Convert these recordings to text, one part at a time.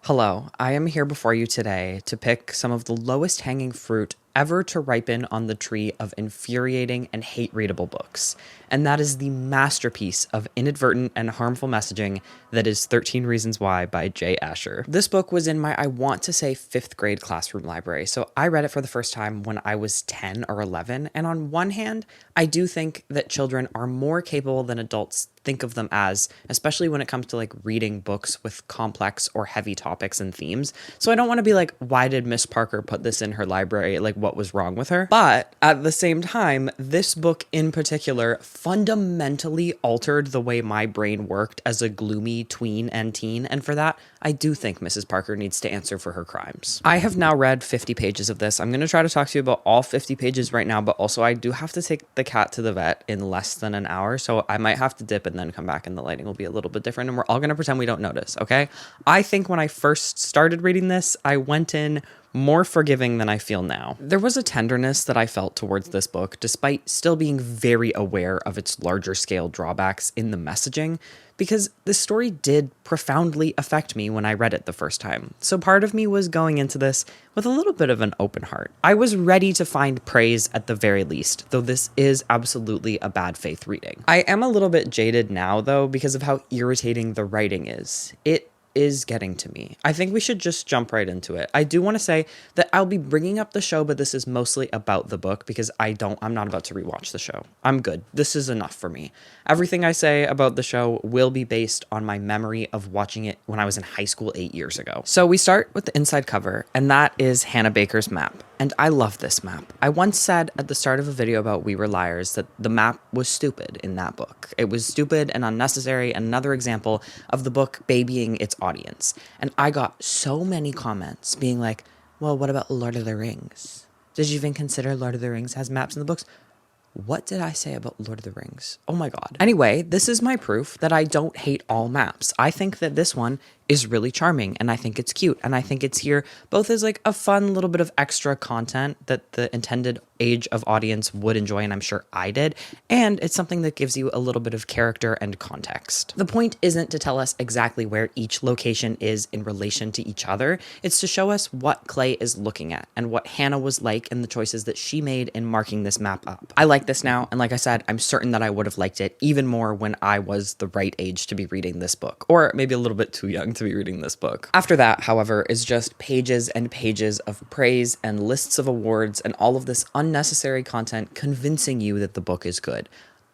Hello, I am here before you today to pick some of the lowest hanging fruit ever to ripen on the tree of infuriating and hate readable books. And that is the masterpiece of inadvertent and harmful messaging that is 13 Reasons Why by Jay Asher. This book was in my, I want to say, fifth grade classroom library. So I read it for the first time when I was 10 or 11. And on one hand, I do think that children are more capable than adults think of them as, especially when it comes to like reading books with complex or heavy topics and themes. So I don't want to be like, why did Miss Parker put this in her library? Like, what was wrong with her? But at the same time, this book in particular fundamentally altered the way my brain worked as a gloomy tween and teen. And for that, I do think Mrs. Parker needs to answer for her crimes. I have now read 50 pages of this. I'm going to try to talk to you about all 50 pages right now, but also I do have to take the cat to the vet in less than an hour. So I might have to dip and then come back and the lighting will be a little bit different and we're all going to pretend we don't notice. Okay. I think when I first started reading this, I went in more forgiving than I feel now. There was a tenderness that I felt towards this book, despite still being very aware of its larger scale drawbacks in the messaging, because this story did profoundly affect me when I read it the first time. So part of me was going into this with a little bit of an open heart. I was ready to find praise at the very least, though this is absolutely a bad faith reading. I am a little bit jaded now, though, because of how irritating the writing is. It is getting to me. I think we should just jump right into it. I do want to say that I'll be bringing up the show, but this is mostly about the book because I'm not about to rewatch the show. I'm good. This is enough for me. Everything I say about the show will be based on my memory of watching it when I was in high school 8 years ago. So we start with the inside cover, and that is Hannah Baker's map. And I love this map. I once said at the start of a video about We Were Liars that the map was stupid in that book. It was stupid and unnecessary, and another example of the book babying its audience. And I got so many comments being like, well, what about Lord of the Rings? Did you even consider Lord of the Rings has maps in the books? What did I say about Lord of the Rings? Oh my God. Anyway, this is my proof that I don't hate all maps. I think that this one is really charming and I think it's cute and I think it's here both as like a fun little bit of extra content that the intended age of audience would enjoy, and I'm sure I did, and it's something that gives you a little bit of character and context. The point isn't to tell us exactly where each location is in relation to each other, it's to show us what Clay is looking at and what Hannah was like and the choices that she made in marking this map up. I like this now, and like I said, I'm certain that I would have liked it even more when I was the right age to be reading this book, or maybe a little bit too young to be reading this book. After that, however, is just pages and pages of praise and lists of awards and all of this unnecessary content convincing you that the book is good.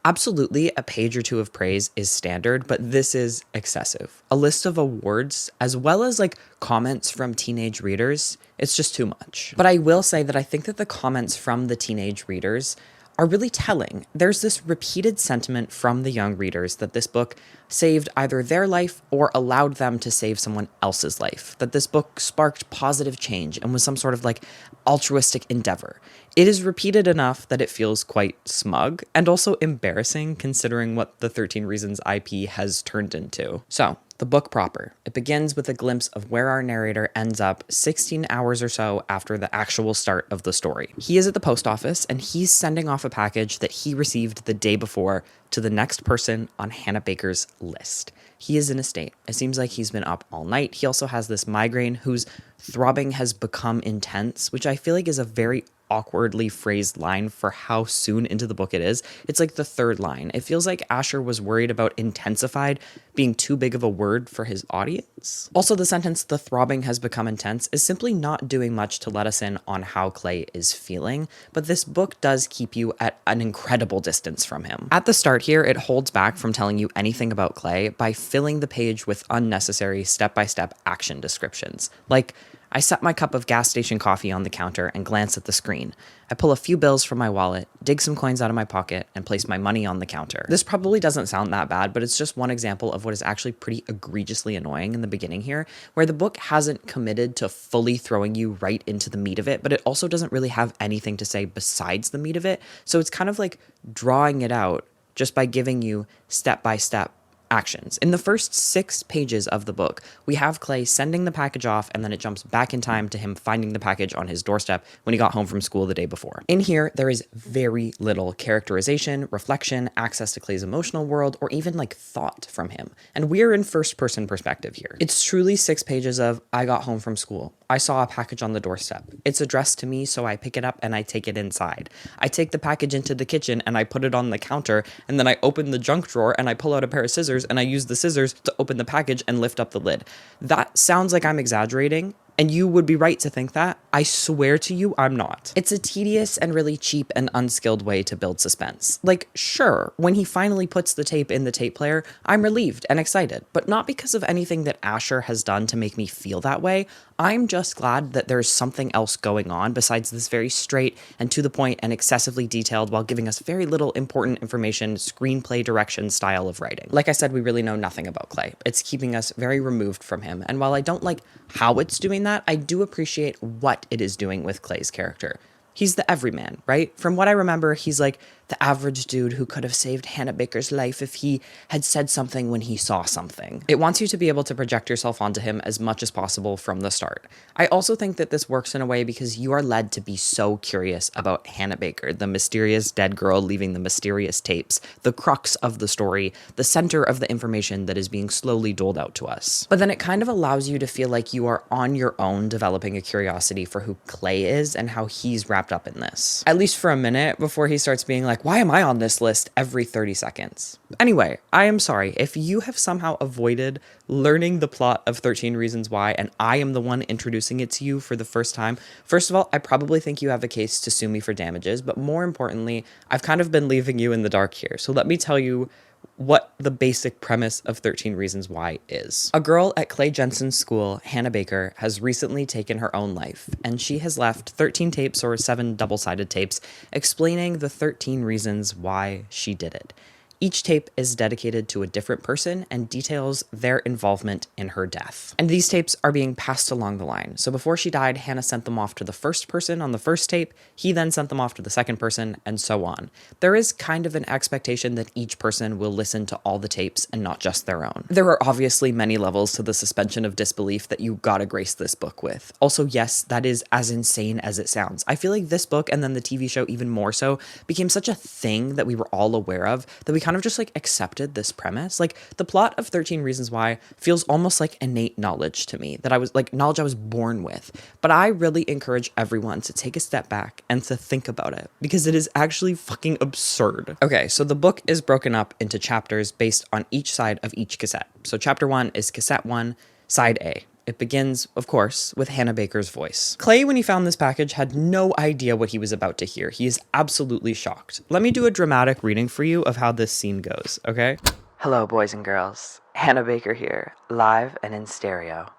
Absolutely, a page or two of praise is standard, but this is excessive. A list of awards, as well as like comments from teenage readers, it's just too much. But I will say that I think that the comments from the teenage readers are really telling. There's this repeated sentiment from the young readers that this book saved either their life or allowed them to save someone else's life, that this book sparked positive change and was some sort of like altruistic endeavor. It is repeated enough that it feels quite smug and also embarrassing considering what the 13 Reasons IP has turned into. So, the book proper. It begins with a glimpse of where our narrator ends up 16 hours or so after the actual start of the story. He is at the post office and he's sending off a package that he received the day before to the next person on Hannah Baker's list. He is in a state. It seems like he's been up all night. He also has this migraine whose throbbing has become intense, which I feel like is a very awkwardly phrased line for how soon into the book it is. It's like the third line. It feels like Asher was worried about intensified being too big of a word for his audience. Also, the sentence, the throbbing has become intense, is simply not doing much to let us in on how Clay is feeling, but this book does keep you at an incredible distance from him. At the start here, it holds back from telling you anything about Clay by filling the page with unnecessary step-by-step action descriptions. Like, I set my cup of gas station coffee on the counter and glance at the screen. I pull a few bills from my wallet, dig some coins out of my pocket, and place my money on the counter. This probably doesn't sound that bad, but it's just one example of what is actually pretty egregiously annoying in the beginning here, where the book hasn't committed to fully throwing you right into the meat of it, but it also doesn't really have anything to say besides the meat of it, so it's kind of like drawing it out just by giving you step by step actions. In the first 6 pages of the book, we have Clay sending the package off, and then it jumps back in time to him finding the package on his doorstep when he got home from school the day before. In here, there is very little characterization, reflection, access to Clay's emotional world, or even like thought from him. And we're in first-person perspective here. It's truly 6 pages of, I got home from school. I saw a package on the doorstep. It's addressed to me, so I pick it up and I take it inside. I take the package into the kitchen and I put it on the counter, and then I open the junk drawer and I pull out a pair of scissors and I use the scissors to open the package and lift up the lid. That sounds like I'm exaggerating, and you would be right to think that. I swear to you, I'm not. It's a tedious and really cheap and unskilled way to build suspense. Like, sure, when he finally puts the tape in the tape player, I'm relieved and excited, but not because of anything that Asher has done to make me feel that way. I'm just glad that there's something else going on besides this very straight and to the point and excessively detailed, while giving us very little important information, screenplay direction style of writing. Like I said, we really know nothing about Clay. It's keeping us very removed from him, and while I don't like how it's doing that, I do appreciate what it is doing with Clay's character. He's the everyman, right? From what I remember, he's like the average dude who could have saved Hannah Baker's life if he had said something when he saw something. It wants you to be able to project yourself onto him as much as possible from the start. I also think that this works in a way because you are led to be so curious about Hannah Baker, the mysterious dead girl leaving the mysterious tapes, the crux of the story, the center of the information that is being slowly doled out to us. But then it kind of allows you to feel like you are on your own developing a curiosity for who Clay is and how he's wrapped up in this. At least for a minute before he starts being like, why am I on this list every 30 seconds? Anyway, I am sorry if you have somehow avoided learning the plot of 13 Reasons Why and I am the one introducing it to you for the first time. First of all, I probably think you have a case to sue me for damages, but more importantly, I've kind of been leaving you in the dark here. So let me tell you what the basic premise of 13 Reasons Why is. A girl at Clay Jensen's school, Hannah Baker, has recently taken her own life, and she has left 13 tapes, or 7 double-sided tapes, explaining the 13 reasons why she did it. Each tape is dedicated to a different person and details their involvement in her death. And these tapes are being passed along the line. So before she died, Hannah sent them off to the first person on the first tape, he then sent them off to the second person, and so on. There is kind of an expectation that each person will listen to all the tapes and not just their own. There are obviously many levels to the suspension of disbelief that you gotta grace this book with. Also, yes, that is as insane as it sounds. I feel like this book, and then the TV show even more so, became such a thing that we were all aware of that we kind of just like accepted this premise. Like the plot of 13 Reasons Why feels almost like innate knowledge to me, that I was like knowledge I was born with. But I really encourage everyone to take a step back and to think about it, because it is actually fucking absurd. Okay, so the book is broken up into chapters based on each side of each cassette. So chapter 1 is cassette 1, side A. It begins, of course, with Hannah Baker's voice. Clay, when he found this package, had no idea what he was about to hear. He is absolutely shocked. Let me do a dramatic reading for you of how this scene goes, okay? Hello, boys and girls. Hannah Baker here, live and in stereo.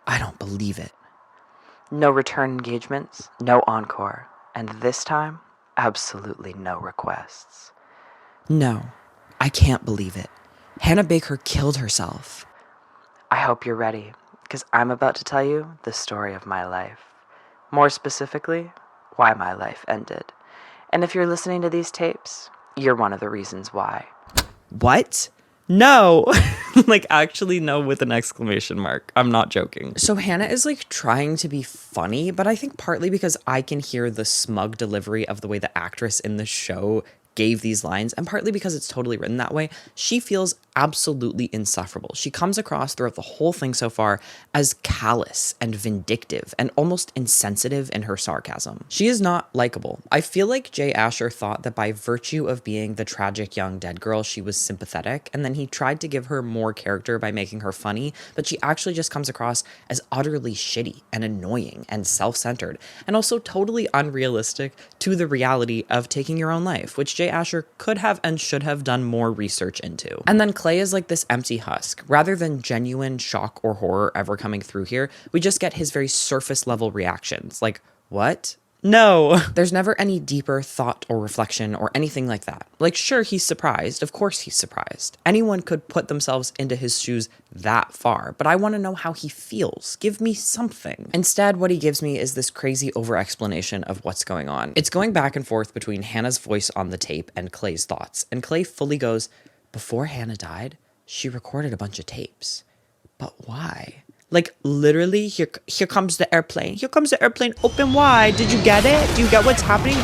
I don't believe it. No return engagements, no encore, and this time, absolutely no requests. No, I can't believe it. Hannah Baker killed herself. I hope you're ready, because I'm about to tell you the story of my life. More specifically, why my life ended. And if you're listening to these tapes, you're one of the reasons why. What? No. Like, actually, no, with an exclamation mark. I'm not joking. So Hannah is like trying to be funny, but I think partly because I can hear the smug delivery of the way the actress in the show gave these lines, and partly because it's totally written that way, she feels absolutely insufferable. She comes across throughout the whole thing so far as callous and vindictive and almost insensitive in her sarcasm. She is not likable. I feel like Jay Asher thought that by virtue of being the tragic young dead girl, she was sympathetic, and then he tried to give her more character by making her funny, but she actually just comes across as utterly shitty and annoying and self-centered, and also totally unrealistic to the reality of taking your own life, which Jay Asher could have and should have done more research into. And then Clay is like this empty husk. Rather than genuine shock or horror ever coming through here, we just get his very surface level reactions. Like, what? No. There's never any deeper thought or reflection or anything like that. Like, sure, he's surprised. Of course he's surprised. Anyone could put themselves into his shoes that far, but I want to know how he feels. Give me something. Instead, what he gives me is this crazy over-explanation of what's going on. It's going back and forth between Hannah's voice on the tape and Clay's thoughts, and Clay fully goes, before Hannah died, she recorded a bunch of tapes. But why? Like, literally, here comes the airplane. Here comes the airplane, open wide. Did you get it? Do you get what's happening?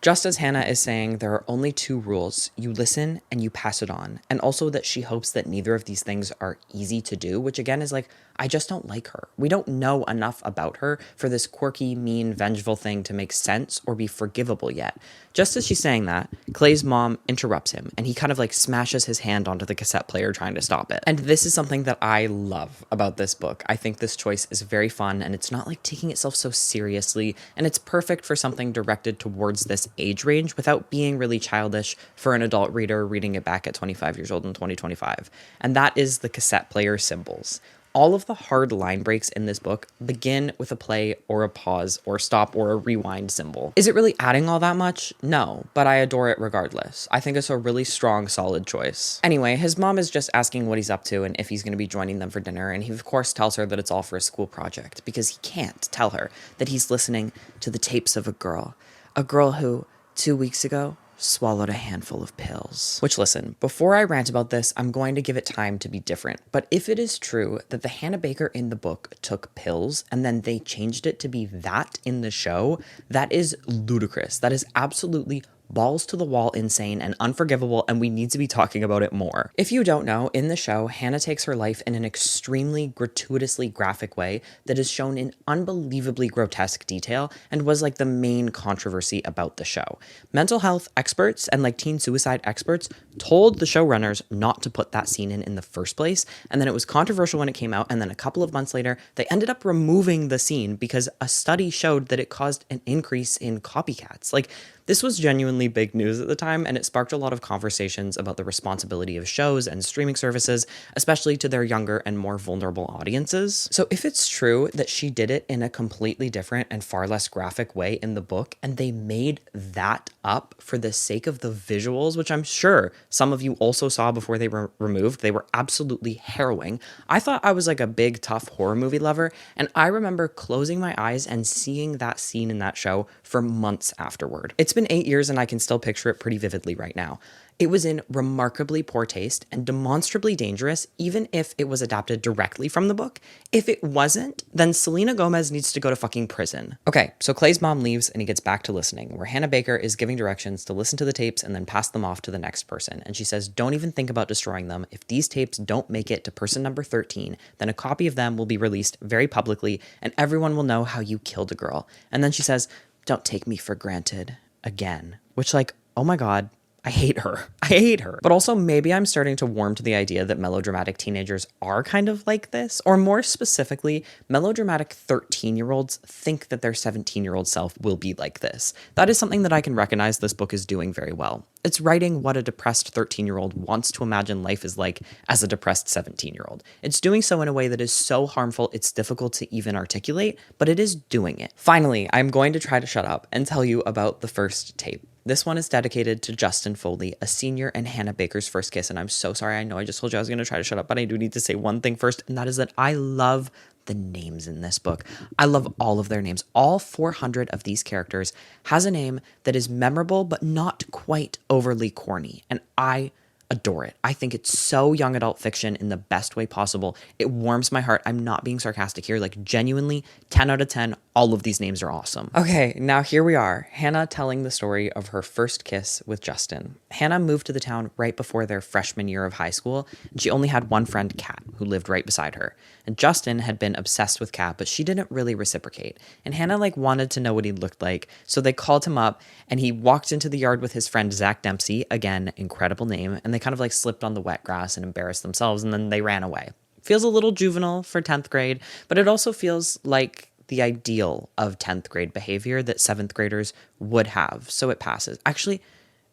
Just as Hannah is saying, there are only two rules. You listen and you pass it on. And also that she hopes that neither of these things are easy to do, which again is like, I just don't like her. We don't know enough about her for this quirky, mean, vengeful thing to make sense or be forgivable yet. Just as she's saying that, Clay's mom interrupts him and he kind of like smashes his hand onto the cassette player trying to stop it. And this is something that I love about this book. I think this choice is very fun and it's not like taking itself so seriously, and it's perfect for something directed towards this age range without being really childish for an adult reader reading it back at 25 years old in 2025. And that is the cassette player symbols. All of the hard line breaks in this book begin with a play or a pause or stop or a rewind symbol. Is it really adding all that much? No, but I adore it regardless. I think it's a really strong, solid choice. Anyway, his mom is just asking what he's up to and if he's going to be joining them for dinner, and he of course tells her that it's all for a school project because he can't tell her that he's listening to the tapes of a girl who 2 weeks ago swallowed a handful of pills. Which, listen, before I rant about this, I'm going to give it time to be different. But if it is true that the Hannah Baker in the book took pills and then they changed it to be that in the show, that is ludicrous. That is absolutely balls to the wall insane and unforgivable, and we need to be talking about it more. If you don't know, in the show, Hannah takes her life in an extremely gratuitously graphic way that is shown in unbelievably grotesque detail and was like the main controversy about the show. Mental health experts and like teen suicide experts told the showrunners not to put that scene in the first place, and then it was controversial when it came out, and then a couple of months later, they ended up removing the scene because a study showed that it caused an increase in copycats. Like, this was genuinely big news at the time, and it sparked a lot of conversations about the responsibility of shows and streaming services, especially to their younger and more vulnerable audiences. So if it's true that she did it in a completely different and far less graphic way in the book, and they made that up for the sake of the visuals, which I'm sure some of you also saw before they were removed, they were absolutely harrowing. I thought I was like a big, tough horror movie lover, and I remember closing my eyes and seeing that scene in that show for months afterward. It's been 8 years and I can still picture it pretty vividly right now. It was in remarkably poor taste and demonstrably dangerous, even if it was adapted directly from the book. If it wasn't, then Selena Gomez needs to go to fucking prison. Okay, so Clay's mom leaves and he gets back to listening, where Hannah Baker is giving directions to listen to the tapes and then pass them off to the next person. And she says, don't even think about destroying them. If these tapes don't make it to person number 13, then a copy of them will be released very publicly and everyone will know how you killed a girl. And then she says, don't take me for granted again, which, like, oh my God, I hate her. I hate her. But also maybe I'm starting to warm to the idea that melodramatic teenagers are kind of like this, or more specifically, melodramatic 13-year-olds think that their 17-year-old self will be like this. That is something that I can recognize this book is doing very well. It's writing what a depressed 13-year-old wants to imagine life is like as a depressed 17-year-old. It's doing so in a way that is so harmful it's difficult to even articulate, but it is doing it. Finally, I'm going to try to shut up and tell you about the first tape. This one is dedicated to Justin Foley, a senior in Hannah Baker's first kiss, and I'm so sorry. I know I just told you I was going to try to shut up, but I do need to say one thing first, and that is that I love the names in this book. I love all of their names. All 400 of these characters has a name that is memorable, but not quite overly corny, and I adore it. I think it's so young adult fiction in the best way possible. It warms my heart. I'm not being sarcastic here. Like, genuinely, 10 out of 10, all of these names are awesome. Okay, now here we are. Hannah telling the story of her first kiss with Justin. Hannah moved to the town right before their freshman year of high school, and she only had one friend, Kat, who lived right beside her. And Justin had been obsessed with Kat, but she didn't really reciprocate. And Hannah wanted to know what he looked like, so they called him up, and he walked into the yard with his friend Zach Dempsey, again, incredible name, and they kind of slipped on the wet grass and embarrassed themselves, and then they ran away. Feels a little juvenile for 10th grade, but it also feels like the ideal of 10th grade behavior that 7th graders would have, so it passes. Actually,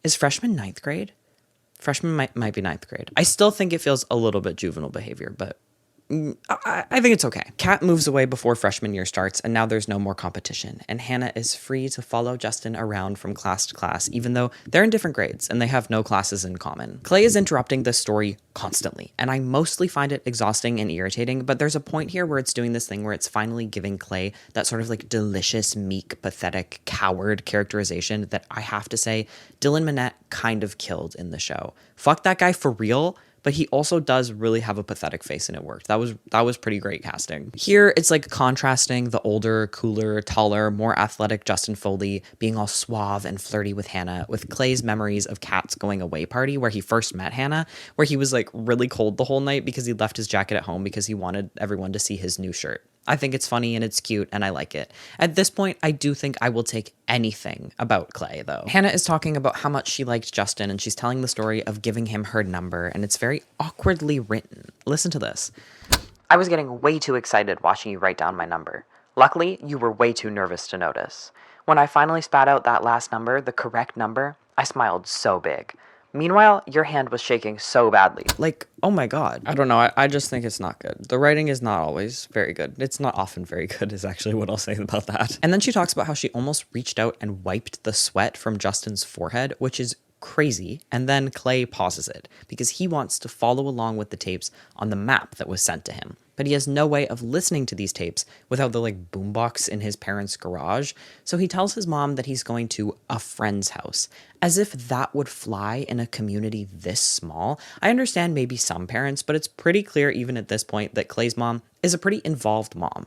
is freshman 9th grade? Freshman might be 9th grade. I still think it feels a little bit juvenile behavior, but I think it's okay. Kat moves away before freshman year starts, and now there's no more competition, and Hannah is free to follow Justin around from class to class, even though they're in different grades and they have no classes in common. Clay is interrupting this story constantly, and I mostly find it exhausting and irritating, but there's a point here where it's doing this thing where it's finally giving Clay that sort of like delicious, meek, pathetic, coward characterization that I have to say Dylan Minnette kind of killed in the show. Fuck that guy for real, but he also does really have a pathetic face and it worked. That was pretty great casting. Here, it's like contrasting the older, cooler, taller, more athletic Justin Foley being all suave and flirty with Hannah, with Clay's memories of Kat's going away party where he first met Hannah, where he was like really cold the whole night because he left his jacket at home because he wanted everyone to see his new shirt. I think it's funny and it's cute and I like it. At this point, I do think I will take anything about Clay, though. Hannah is talking about how much she liked Justin and she's telling the story of giving him her number, and it's very awkwardly written. Listen to this. I was getting way too excited watching you write down my number. Luckily, you were way too nervous to notice. When I finally spat out that last number, the correct number, I smiled so big. Meanwhile, your hand was shaking so badly. Like, oh my God. I don't know. I just think it's not good. The writing is not always very good. It's not often very good is actually what I'll say about that. And then she talks about how she almost reached out and wiped the sweat from Justin's forehead, which is crazy. And then Clay pauses it because he wants to follow along with the tapes on the map that was sent to him. But he has no way of listening to these tapes without the like boombox in his parents' garage. So he tells his mom that he's going to a friend's house, as if that would fly in a community this small. I understand maybe some parents, but it's pretty clear even at this point that Clay's mom is a pretty involved mom.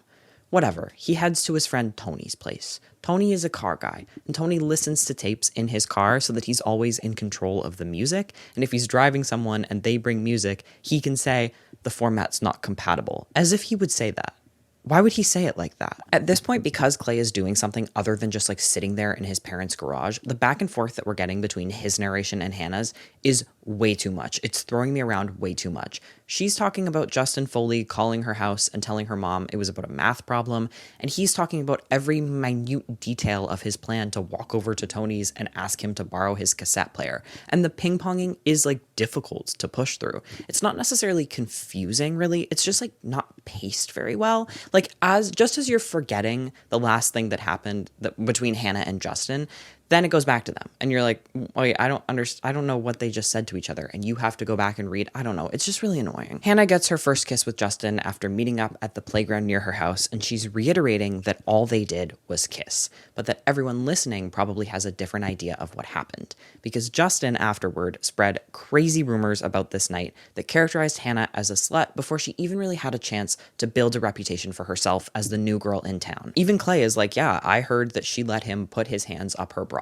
Whatever, he heads to his friend Tony's place. Tony is a car guy, and Tony listens to tapes in his car so that he's always in control of the music, and if he's driving someone and they bring music, he can say, the format's not compatible, as if he would say that. Why would he say it like that? At this point, because Clay is doing something other than just like sitting there in his parents' garage, the back and forth that we're getting between his narration and Hannah's is way too much. It's throwing me around way too much. She's talking about Justin Foley calling her house and telling her mom it was about a math problem, and he's talking about every minute detail of his plan to walk over to Tony's and ask him to borrow his cassette player. And the ping-ponging is like difficult to push through. It's not necessarily confusing, really. It's just like not paced very well. Like just as you're forgetting the last thing that happened between Hannah and Justin, then it goes back to them and you're like, wait, I don't know what they just said to each other, and you have to go back and read. I don't know. It's just really annoying. Hannah gets her first kiss with Justin after meeting up at the playground near her house, and she's reiterating that all they did was kiss, but that everyone listening probably has a different idea of what happened, because Justin afterward spread crazy rumors about this night that characterized Hannah as a slut before she even really had a chance to build a reputation for herself as the new girl in town. Even Clay is like, yeah, I heard that she let him put his hands up her bra.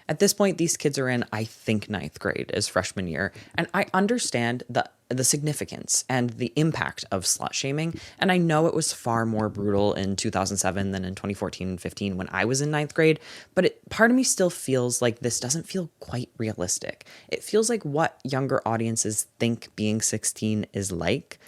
At this point, these kids are in, I think, 9th grade as freshman year, and I understand the significance and the impact of slut shaming, and I know it was far more brutal in 2007 than in 2014 and 15 when I was in 9th grade, but part of me still feels like this doesn't feel quite realistic. It feels like what younger audiences think being 16 is like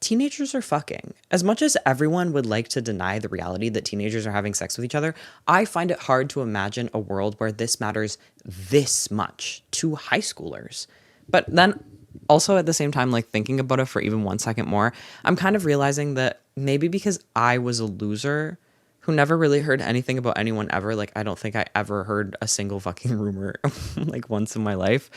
teenagers are fucking. As much as everyone would like to deny the reality that teenagers are having sex with each other, I find it hard to imagine a world where this matters this much to high schoolers. But then also at the same time, like thinking about it for even 1 second more, I'm kind of realizing that maybe because I was a loser who never really heard anything about anyone ever, like I don't think I ever heard a single fucking rumor like once in my life,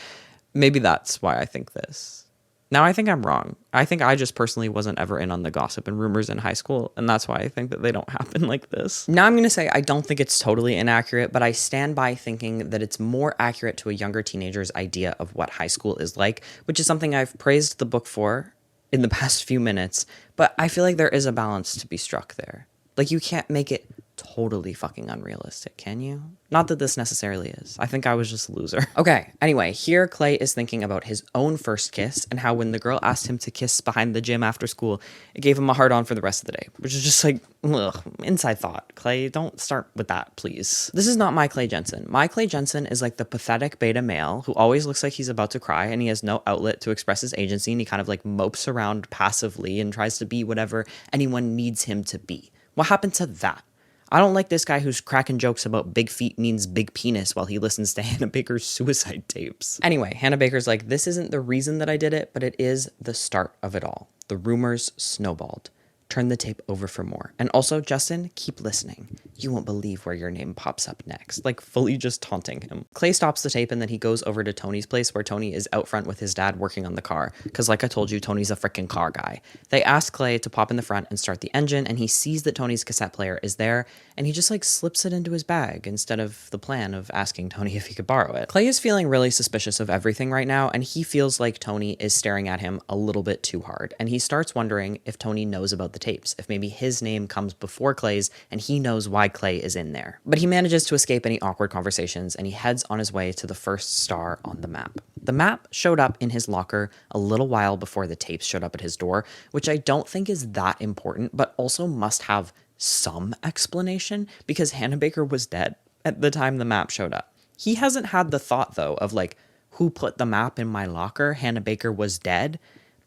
maybe that's why I think this. Now, I think I'm wrong. I think I just personally wasn't ever in on the gossip and rumors in high school, and that's why I think that they don't happen like this. Now, I'm going to say I don't think it's totally inaccurate, but I stand by thinking that it's more accurate to a younger teenager's idea of what high school is like, which is something I've praised the book for in the past few minutes, but I feel like there is a balance to be struck there. Like, you can't make it totally fucking unrealistic, can you? Not that this necessarily is. I think I was just a loser. Okay, anyway, here Clay is thinking about his own first kiss and how when the girl asked him to kiss behind the gym after school, it gave him a hard on for the rest of the day, which is just like, ugh, inside thought. Clay, don't start with that, please. This is not my Clay Jensen. My Clay Jensen is like the pathetic beta male who always looks like he's about to cry and he has no outlet to express his agency, and he kind of like mopes around passively and tries to be whatever anyone needs him to be. What happened to that? I don't like this guy who's cracking jokes about big feet means big penis while he listens to Hannah Baker's suicide tapes. Anyway, Hannah Baker's like, this isn't the reason that I did it, but it is the start of it all. The rumors snowballed. Turn the tape over for more. And also, Justin, keep listening. You won't believe where your name pops up next. Like, fully just taunting him. Clay stops the tape and then he goes over to Tony's place where Tony is out front with his dad working on the car. Because like I told you, Tony's a freaking car guy. They ask Clay to pop in the front and start the engine, and he sees that Tony's cassette player is there, and he just like slips it into his bag instead of the plan of asking Tony if he could borrow it. Clay is feeling really suspicious of everything right now, and he feels like Tony is staring at him a little bit too hard. And he starts wondering if Tony knows about the tapes, if maybe his name comes before Clay's and he knows why Clay is in there. But he manages to escape any awkward conversations, and he heads on his way to the first star on the map. The map showed up in his locker a little while before the tapes showed up at his door, which I don't think is that important, but also must have some explanation because Hannah Baker was dead at the time the map showed up. He hasn't had the thought, though, of like, who put the map in my locker? Hannah Baker was dead.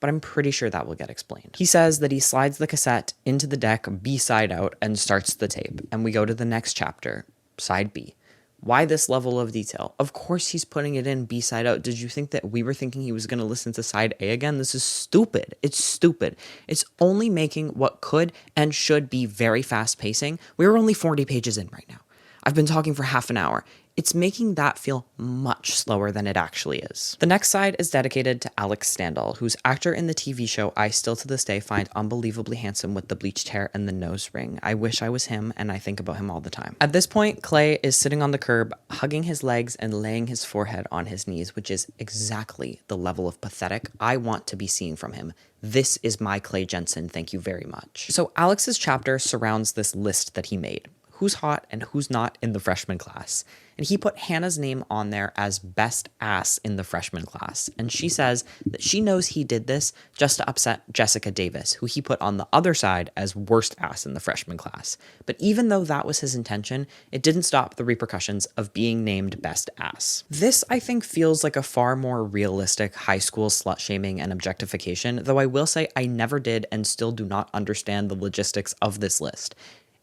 But I'm pretty sure that will get explained. He says that he slides the cassette into the deck B-side out and starts the tape. And we go to the next chapter, side B. Why this level of detail? Of course he's putting it in B-side out. Did you think that we were thinking he was going to listen to side A again? This is stupid. It's stupid. It's only making what could and should be very fast pacing. We're only 40 pages in right now. I've been talking for half an hour. It's making that feel much slower than it actually is. The next side is dedicated to Alex Standall, whose actor in the TV show I still to this day find unbelievably handsome with the bleached hair and the nose ring. I wish I was him, and I think about him all the time. At this point, Clay is sitting on the curb, hugging his legs and laying his forehead on his knees, which is exactly the level of pathetic I want to be seeing from him. This is my Clay Jensen, thank you very much. So Alex's chapter surrounds this list that he made. Who's hot and who's not in the freshman class. And he put Hannah's name on there as best ass in the freshman class. And she says that she knows he did this just to upset Jessica Davis, who he put on the other side as worst ass in the freshman class. But even though that was his intention, it didn't stop the repercussions of being named best ass. This, I think, feels like a far more realistic high school slut shaming and objectification, though I will say I never did and still do not understand the logistics of this list.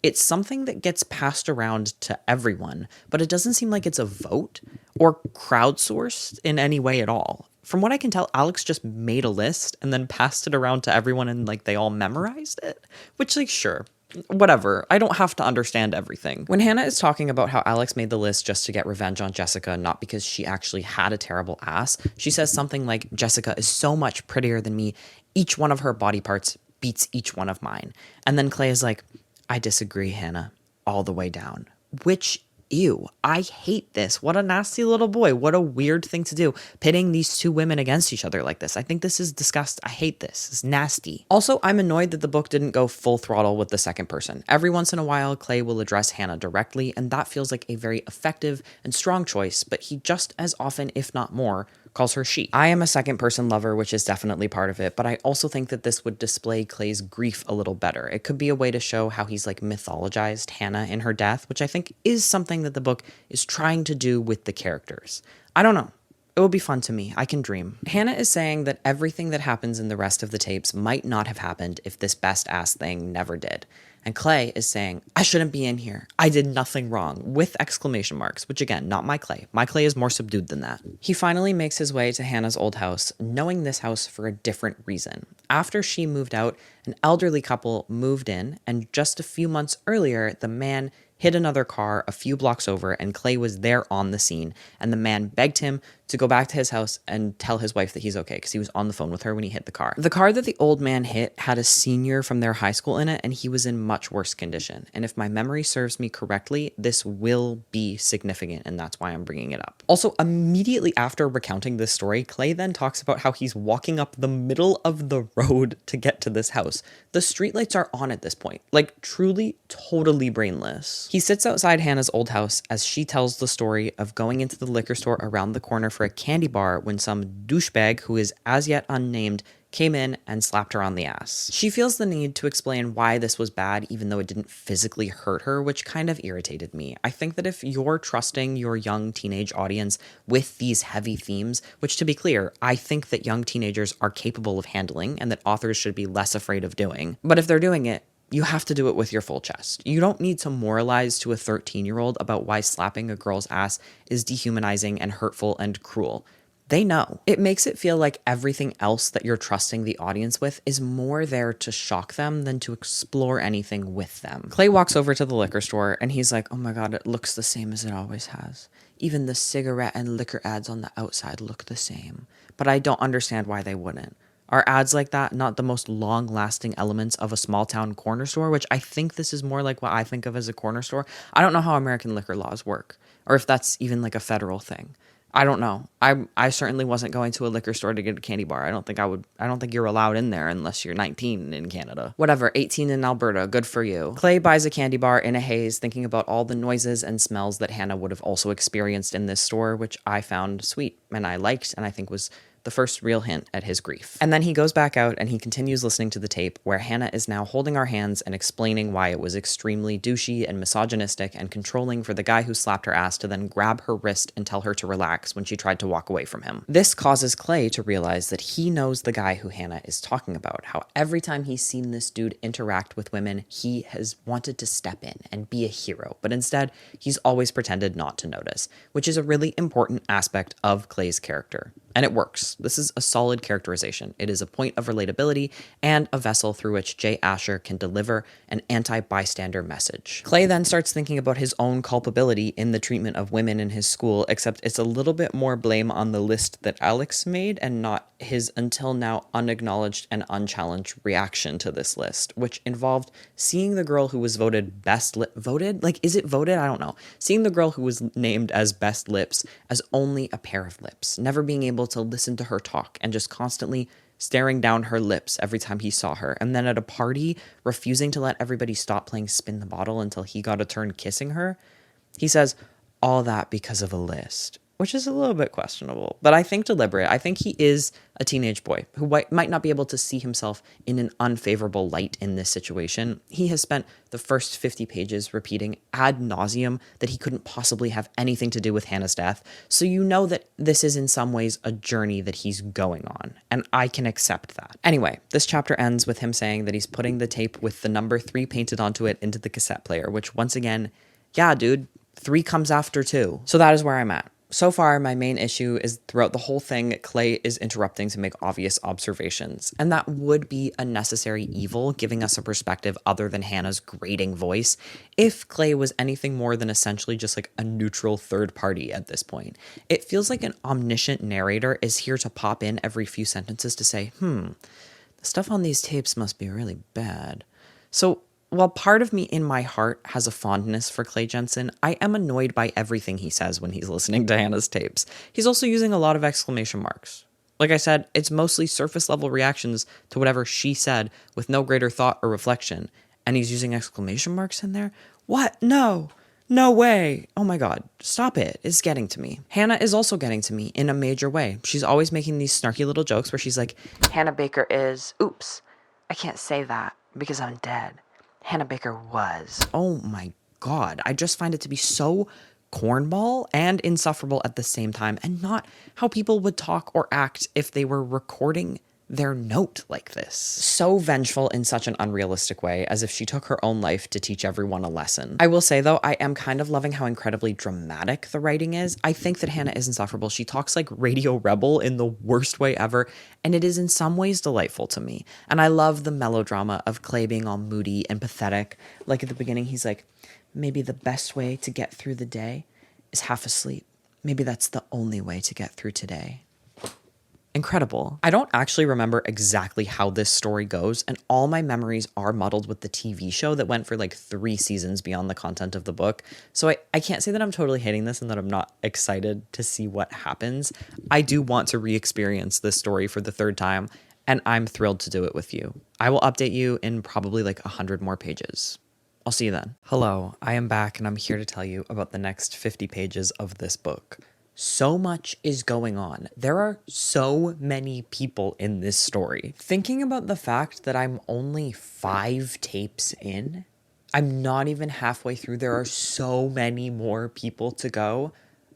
It's something that gets passed around to everyone, but it doesn't seem like it's a vote or crowdsourced in any way at all. From what I can tell, Alex just made a list and then passed it around to everyone and like they all memorized it, which like, sure, whatever. I don't have to understand everything. When Hannah is talking about how Alex made the list just to get revenge on Jessica, not because she actually had a terrible ass, she says something like, Jessica is so much prettier than me. Each one of her body parts beats each one of mine. And then Clay is like, I disagree, Hannah, all the way down. Which, ew, I hate this. What a nasty little boy. What a weird thing to do, pitting these two women against each other like this. I think this is disgusting. I hate this. It's nasty. Also, I'm annoyed that the book didn't go full throttle with the second person. Every once in a while, Clay will address Hannah directly, and that feels like a very effective and strong choice, but he just as often, if not more, calls her she. I am a second person lover, which is definitely part of it, but I also think that this would display Clay's grief a little better. It could be a way to show how he's like mythologized Hannah in her death, which I think is something that the book is trying to do with the characters. I don't know. It will be fun to me. I can dream. Hannah is saying that everything that happens in the rest of the tapes might not have happened if this best ass thing never did. And Clay is saying, I shouldn't be in here. I did nothing wrong, with exclamation marks, which again, not my Clay. My Clay is more subdued than that. He finally makes his way to Hannah's old house, knowing this house for a different reason. After she moved out, an elderly couple moved in, and just a few months earlier, the man hit another car a few blocks over, and Clay was there on the scene, and the man begged him to go back to his house and tell his wife that he's okay, because he was on the phone with her when he hit the car. The car that the old man hit had a senior from their high school in it, and he was in much worse condition. And if my memory serves me correctly, this will be significant, and that's why I'm bringing it up. Also, immediately after recounting this story, Clay then talks about how he's walking up the middle of the road to get to this house. The streetlights are on at this point, like truly, totally brainless. He sits outside Hannah's old house as she tells the story of going into the liquor store around the corner for a candy bar when some douchebag who is as yet unnamed came in and slapped her on the ass. She feels the need to explain why this was bad even though it didn't physically hurt her, which kind of irritated me. I think that if you're trusting your young teenage audience with these heavy themes, which to be clear, I think that young teenagers are capable of handling and that authors should be less afraid of doing, but if they're doing it, you have to do it with your full chest. You don't need to moralize to a 13-year-old about why slapping a girl's ass is dehumanizing and hurtful and cruel. They know. It makes it feel like everything else that you're trusting the audience with is more there to shock them than to explore anything with them. Clay walks over to the liquor store and he's like, oh my God, it looks the same as it always has. Even the cigarette and liquor ads on the outside look the same. But I don't understand why they wouldn't. Are ads like that not the most long-lasting elements of a small-town corner store, which I think this is more like what I think of as a corner store? I don't know how American liquor laws work, or if that's even like a federal thing. I don't know. I certainly wasn't going to a liquor store to get a candy bar. I don't think you're allowed in there unless you're 19 in Canada. Whatever, 18 in Alberta, good for you. Clay buys a candy bar in a haze, thinking about all the noises and smells that Hannah would have also experienced in this store, which I found sweet and I liked and I think was the first real hint at his grief. And then he goes back out and he continues listening to the tape where Hannah is now holding our hands and explaining why it was extremely douchey and misogynistic and controlling for the guy who slapped her ass to then grab her wrist and tell her to relax when she tried to walk away from him. This causes Clay to realize that he knows the guy who Hannah is talking about, how every time he's seen this dude interact with women, he has wanted to step in and be a hero, but instead he's always pretended not to notice, which is a really important aspect of Clay's character. And it works. This is a solid characterization. It is a point of relatability and a vessel through which Jay Asher can deliver an anti-bystander message. Clay then starts thinking about his own culpability in the treatment of women in his school, except it's a little bit more blame on the list that Alex made and not his until now unacknowledged and unchallenged reaction to this list, which involved seeing the girl who was voted best voted? Like, is it voted? I don't know. Seeing the girl who was named as best lips as only a pair of lips, never being able to listen to her talk and just constantly staring down her lips every time he saw her. And then at a party, refusing to let everybody stop playing Spin the Bottle until he got a turn kissing her. He says, all that because of a list, which is a little bit questionable, but I think deliberate. I think he is a teenage boy who might not be able to see himself in an unfavorable light in this situation. He has spent the first 50 pages repeating ad nauseum that he couldn't possibly have anything to do with Hannah's death, so you know that this is in some ways a journey that he's going on, and I can accept that. Anyway, this chapter ends with him saying that he's putting the tape with the number 3 painted onto it into the cassette player, which once again, yeah, dude, 3 comes after 2. So that is where I'm at. So far, my main issue is throughout the whole thing, Clay is interrupting to make obvious observations, and that would be a necessary evil, giving us a perspective other than Hannah's grating voice, if Clay was anything more than essentially just like a neutral third party at this point. It feels like an omniscient narrator is here to pop in every few sentences to say, the stuff on these tapes must be really bad. So while part of me in my heart has a fondness for Clay Jensen, I am annoyed by everything he says when he's listening to Hannah's tapes. He's also using a lot of exclamation marks. Like I said, it's mostly surface level reactions to whatever she said with no greater thought or reflection. And he's using exclamation marks in there? What? No. No way. Oh my God. Stop it. It's getting to me. Hannah is also getting to me in a major way. She's always making these snarky little jokes where she's like, Hannah Baker is, oops, I can't say that because I'm dead. Hannah Baker was. oh my God, I just find it to be so cornball and insufferable at the same time, and not how people would talk or act if they were recording their note like this. So vengeful in such an unrealistic way, as if she took her own life to teach everyone a lesson. I will say though, I am kind of loving how incredibly dramatic the writing is. I think that Hannah is insufferable. She talks like Radio Rebel in the worst way ever, and it is in some ways delightful to me. And I love the melodrama of Clay being all moody and pathetic. Like at the beginning, he's like, maybe the best way to get through the day is half asleep. Maybe that's the only way to get through today. Incredible. I don't actually remember exactly how this story goes, and all my memories are muddled with the TV show that went for like 3 seasons beyond the content of the book. So I can't say that I'm totally hating this and that I'm not excited to see what happens. I do want to re-experience this story for the 3rd time, and I'm thrilled to do it with you. I will update you in probably like 100 more pages. I'll see you then. Hello, I am back, and I'm here to tell you about the next 50 pages of this book. So much is going on. There are so many people in this story. Thinking about the fact that I'm only 5 tapes in, I'm not even halfway through. There are so many more people to go.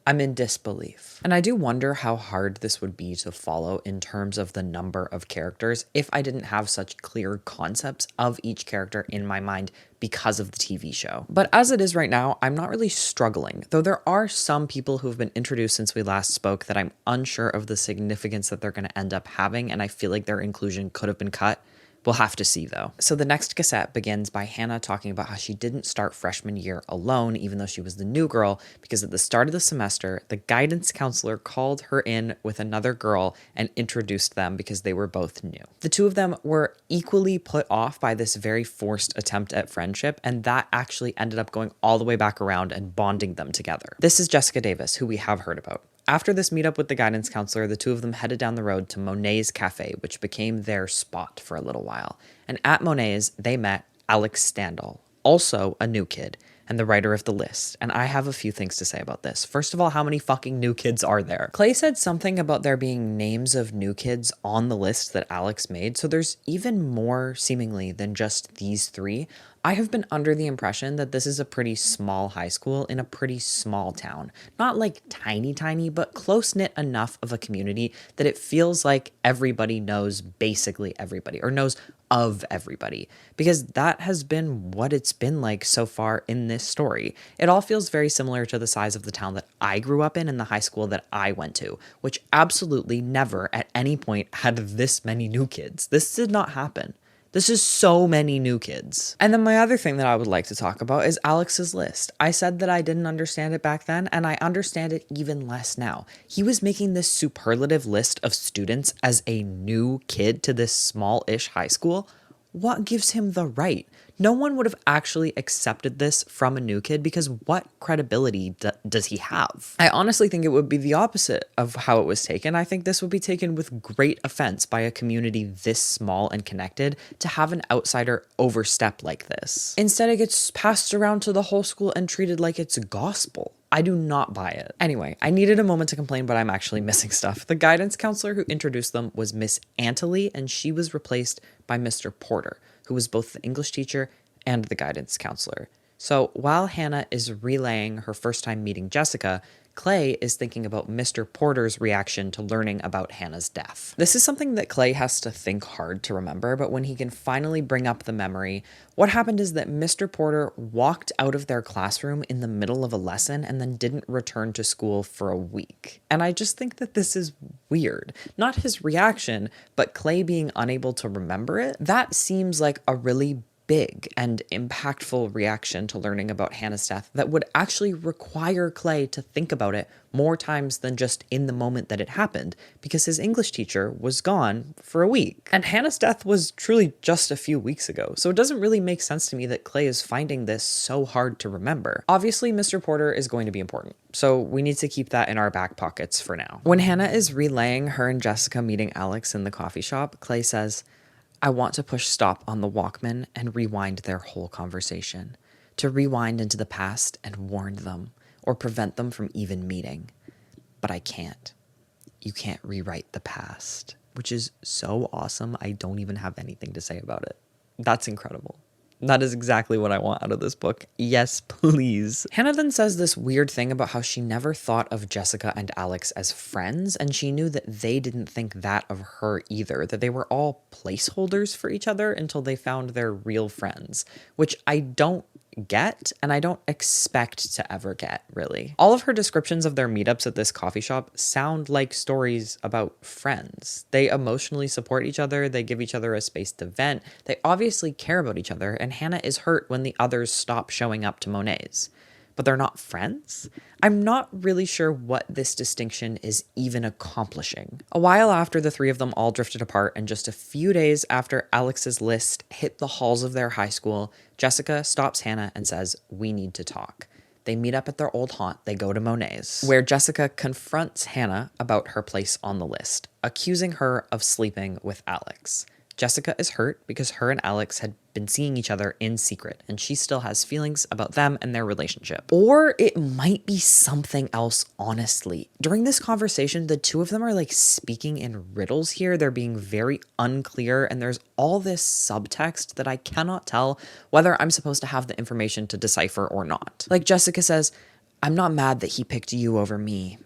I'm in disbelief. And I do wonder how hard this would be to follow in terms of the number of characters if I didn't have such clear concepts of each character in my mind because of the TV show. But as it is right now, I'm not really struggling, though there are some people who have been introduced since we last spoke that I'm unsure of the significance that they're going to end up having, and I feel like their inclusion could have been cut. We'll have to see, though. So the next cassette begins by Hannah talking about how she didn't start freshman year alone, even though she was the new girl, because at the start of the semester, the guidance counselor called her in with another girl and introduced them because they were both new. The two of them were equally put off by this very forced attempt at friendship, and that actually ended up going all the way back around and bonding them together. This is Jessica Davis, who we have heard about. After this meetup with the guidance counselor, the two of them headed down the road to Monet's Cafe, which became their spot for a little while. And at Monet's, they met Alex Standall, also a new kid, and the writer of the list. And I have a few things to say about this. First of all, how many fucking new kids are there? Clay said something about there being names of new kids on the list that Alex made, so there's even more seemingly than just these three. I have been under the impression that this is a pretty small high school in a pretty small town. Not like tiny, but close-knit enough of a community that it feels like everybody knows basically everybody, or knows of everybody, because that has been what it's been like so far in this story. It all feels very similar to the size of the town that I grew up in and the high school that I went to, which absolutely never at any point had this many new kids. This did not happen. This is so many new kids. And then my other thing that I would like to talk about is Alex's list. I said that I didn't understand it back then, and I understand it even less now. He was making this superlative list of students as a new kid to this small-ish high school. What gives him the right? No one would have actually accepted this from a new kid because what credibility does he have? I honestly think it would be the opposite of how it was taken. I think this would be taken with great offense by a community this small and connected to have an outsider overstep like this. Instead, it gets passed around to the whole school and treated like it's gospel. I do not buy it. Anyway, I needed a moment to complain, but I'm actually missing stuff. The guidance counselor who introduced them was Miss Antley, and she was replaced by Mr. Porter, who was both the English teacher and the guidance counselor. So while Hannah is relaying her first time meeting Jessica, Clay is thinking about Mr. Porter's reaction to learning about Hannah's death. This is something that Clay has to think hard to remember, but when he can finally bring up the memory, what happened is that Mr. Porter walked out of their classroom in the middle of a lesson and then didn't return to school for a week. And I just think that this is weird. Not his reaction, but Clay being unable to remember it. That seems like a really big and impactful reaction to learning about Hannah's death that would actually require Clay to think about it more times than just in the moment that it happened, because his English teacher was gone for a week. And Hannah's death was truly just a few weeks ago, so it doesn't really make sense to me that Clay is finding this so hard to remember. Obviously, Mr. Porter is going to be important, so we need to keep that in our back pockets for now. When Hannah is relaying her and Jessica meeting Alex in the coffee shop, Clay says, I want to push stop on the Walkman and rewind their whole conversation, to rewind into the past and warn them, or prevent them from even meeting. But I can't. You can't rewrite the past, which is so awesome. I don't even have anything to say about it. That's incredible. That is exactly what I want out of this book. Yes, please. Hannah then says this weird thing about how she never thought of Jessica and Alex as friends, and she knew that they didn't think that of her either, that they were all placeholders for each other until they found their real friends, which I don't get and I don't expect to ever get, really. All of her descriptions of their meetups at this coffee shop sound like stories about friends. They emotionally support each other, they give each other a space to vent, they obviously care about each other, and Hannah is hurt when the others stop showing up to Monet's. But they're not friends? I'm not really sure what this distinction is even accomplishing. A while after the three of them all drifted apart, and just a few days after Alex's list hit the halls of their high school, Jessica stops Hannah and says, we need to talk. They meet up at their old haunt. They go to Monet's, where Jessica confronts Hannah about her place on the list, accusing her of sleeping with Alex. Jessica is hurt because her and Alex had been seeing each other in secret, and she still has feelings about them and their relationship. Or it might be something else, honestly. During this conversation, the two of them are like speaking in riddles here. They're being very unclear, and there's all this subtext that I cannot tell whether I'm supposed to have the information to decipher or not. Like Jessica says, I'm not mad that he picked you over me.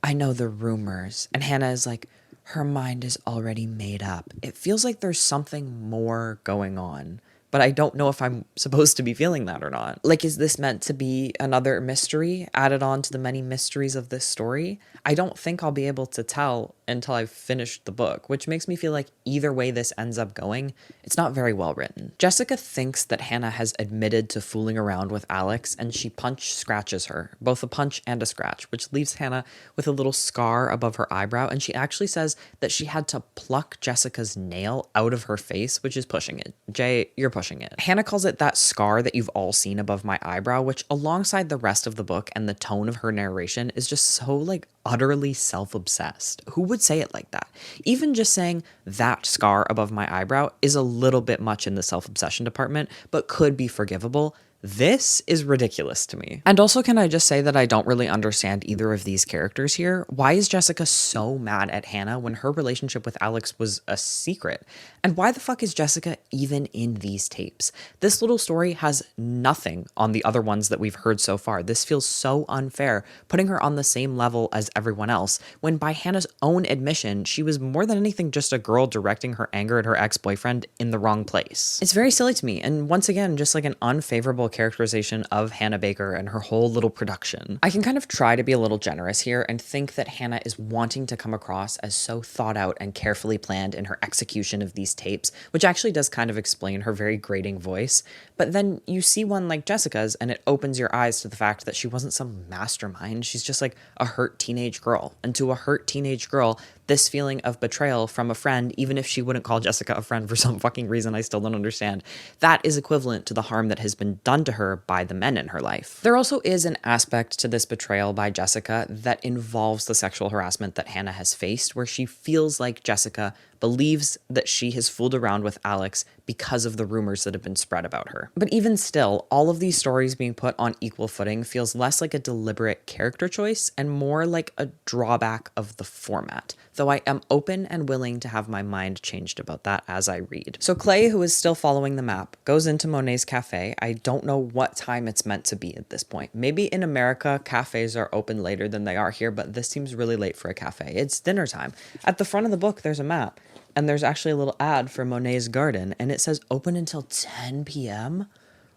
I know the rumors. And Hannah is like, her mind is already made up. It feels like there's something more going on, but I don't know if I'm supposed to be feeling that or not. Like, is this meant to be another mystery added on to the many mysteries of this story? I don't think I'll be able to tell until I've finished the book, which makes me feel like either way this ends up going, it's not very well written. Jessica thinks that Hannah has admitted to fooling around with Alex, and she scratches her, both a punch and a scratch, which leaves Hannah with a little scar above her eyebrow, and she actually says that she had to pluck Jessica's nail out of her face, which is pushing it. Jay, you're pushing it. Hannah calls it that scar that you've all seen above my eyebrow, which alongside the rest of the book and the tone of her narration is just so like utterly self-obsessed. Who would say it like that? Even just saying that scar above my eyebrow is a little bit much in the self-obsession department, but could be forgivable. This is ridiculous to me. And also, can I just say that I don't really understand either of these characters here? Why is Jessica so mad at Hannah when her relationship with Alex was a secret? And why the fuck is Jessica even in these tapes? This little story has nothing on the other ones that we've heard so far. This feels so unfair, putting her on the same level as everyone else, when by Hannah's own admission, she was more than anything just a girl directing her anger at her ex-boyfriend in the wrong place. It's very silly to me, and once again, just like an unfavorable characterization of Hannah Baker and her whole little production. I can kind of try to be a little generous here and think that Hannah is wanting to come across as so thought out and carefully planned in her execution of these tapes, which actually does kind of explain her very grating voice. But then you see one like Jessica's and it opens your eyes to the fact that she wasn't some mastermind. She's just like a hurt teenage girl. And to a hurt teenage girl, this feeling of betrayal from a friend, even if she wouldn't call Jessica a friend for some fucking reason I still don't understand, that is equivalent to the harm that has been done to her by the men in her life. There also is an aspect to this betrayal by Jessica that involves the sexual harassment that Hannah has faced, where she feels like Jessica believes that she has fooled around with Alex because of the rumors that have been spread about her. But even still, all of these stories being put on equal footing feels less like a deliberate character choice and more like a drawback of the format, though I am open and willing to have my mind changed about that as I read. So Clay, who is still following the map, goes into Monet's cafe. I don't know what time it's meant to be at this point. Maybe in America, cafes are open later than they are here, but this seems really late for a cafe. It's dinner time. At the front of the book, there's a map. And there's actually a little ad for Monet's Garden, and it says open until 10 p.m.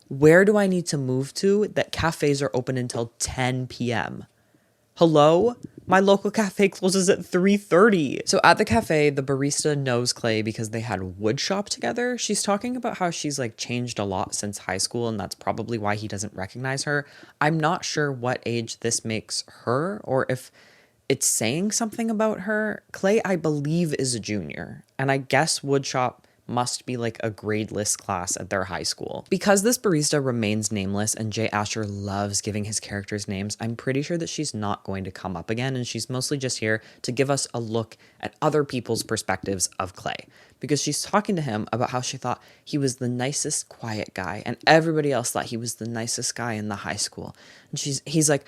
Where do I need to move to that cafes are open until 10 p.m.? Hello? My local cafe closes at 3:30. So at the cafe, the barista knows Clay because they had wood shop together. She's talking about how she's like changed a lot since high school, and that's probably why he doesn't recognize her. I'm not sure what age this makes her, or if it's saying something about her. Clay, I believe, is a junior, and I guess woodshop must be like a gradeless class at their high school. Because this barista remains nameless and Jay Asher loves giving his characters names, I'm pretty sure that she's not going to come up again, and she's mostly just here to give us a look at other people's perspectives of Clay. Because she's talking to him about how she thought he was the nicest, quiet guy, and everybody else thought he was the nicest guy in the high school. And he's like,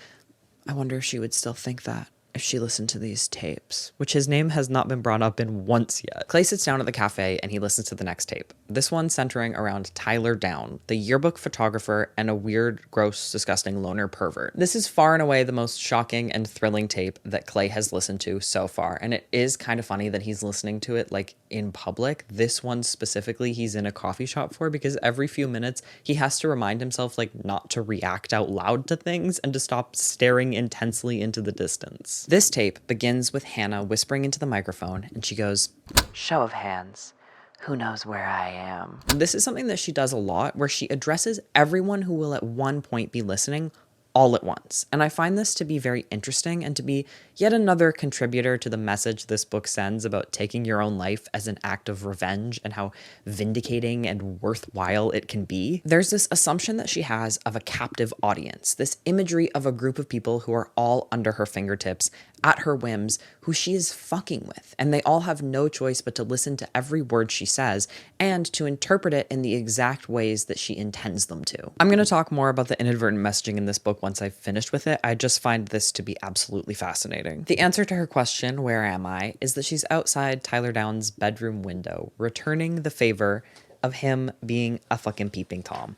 I wonder if she would still think that if she listened to these tapes, which his name has not been brought up in once yet. Clay sits down at the cafe and he listens to the next tape. This one centering around Tyler Down, the yearbook photographer and a weird, gross, disgusting loner pervert. This is far and away the most shocking and thrilling tape that Clay has listened to so far, and it is kind of funny that he's listening to it like in public. This one specifically he's in a coffee shop for, because every few minutes he has to remind himself like not to react out loud to things and to stop staring intensely into the distance. This tape begins with Hannah whispering into the microphone, and she goes, Show of hands. Who knows where I am? This is something that she does a lot, where she addresses everyone who will at one point be listening all at once. And I find this to be very interesting and to be yet another contributor to the message this book sends about taking your own life as an act of revenge and how vindicating and worthwhile it can be. There's this assumption that she has of a captive audience, this imagery of a group of people who are all under her fingertips, at her whims, who she is fucking with, and they all have no choice but to listen to every word she says and to interpret it in the exact ways that she intends them to. I'm going to talk more about the inadvertent messaging in this book once I've finished with it. I just find this to be absolutely fascinating. The answer to her question, where am I, is that she's outside Tyler Down's bedroom window, returning the favor of him being a fucking peeping Tom.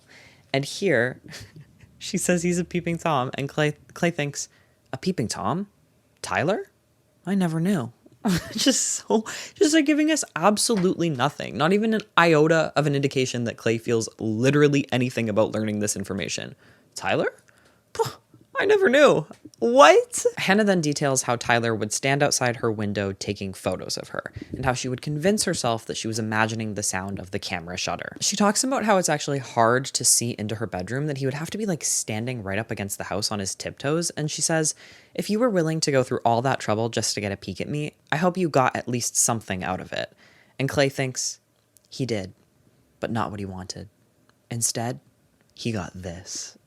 And here She says he's a peeping Tom, and Clay thinks, a peeping Tom? Tyler? I never knew. just like giving us absolutely nothing, not even an iota of an indication that Clay feels literally anything about learning this information. Tyler? I never knew. What? Hannah then details how Tyler would stand outside her window taking photos of her, and how she would convince herself that she was imagining the sound of the camera shutter. She talks about how it's actually hard to see into her bedroom, that he would have to be like standing right up against the house on his tiptoes, and she says, if you were willing to go through all that trouble just to get a peek at me, I hope you got at least something out of it. And Clay thinks, he did, but not what he wanted. Instead, he got this.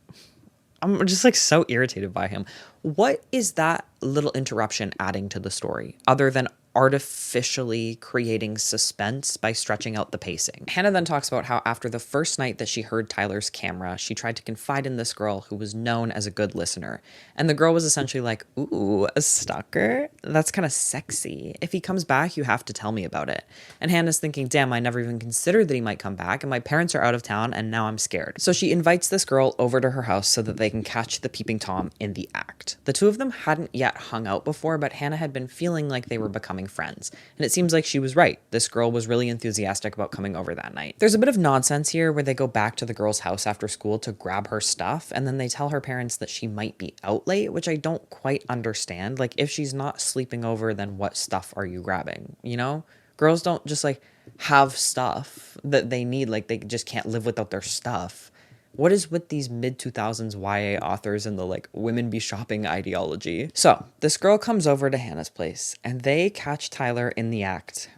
I'm just like so irritated by him. What is that little interruption adding to the story other than artificially creating suspense by stretching out the pacing? Hannah then talks about how after the first night that she heard Tyler's camera, she tried to confide in this girl who was known as a good listener. And the girl was essentially like, ooh, a stalker? That's kind of sexy. If he comes back, you have to tell me about it. And Hannah's thinking, damn, I never even considered that he might come back, and my parents are out of town, and now I'm scared. So she invites this girl over to her house so that they can catch the peeping Tom in the act. The two of them hadn't yet hung out before, but Hannah had been feeling like they were becoming friends. And it seems like she was right. This girl was really enthusiastic about coming over that night. There's a bit of nonsense here where they go back to the girl's house after school to grab her stuff, and then they tell her parents that she might be out late, which I don't quite understand. Like, if she's not sleeping over, then what stuff are you grabbing? You know? Girls don't just like have stuff that they need. Like, they just can't live without their stuff. What is with these mid-2000s YA authors and the like women be shopping ideology? So this girl comes over to Hannah's place and they catch Tyler in the act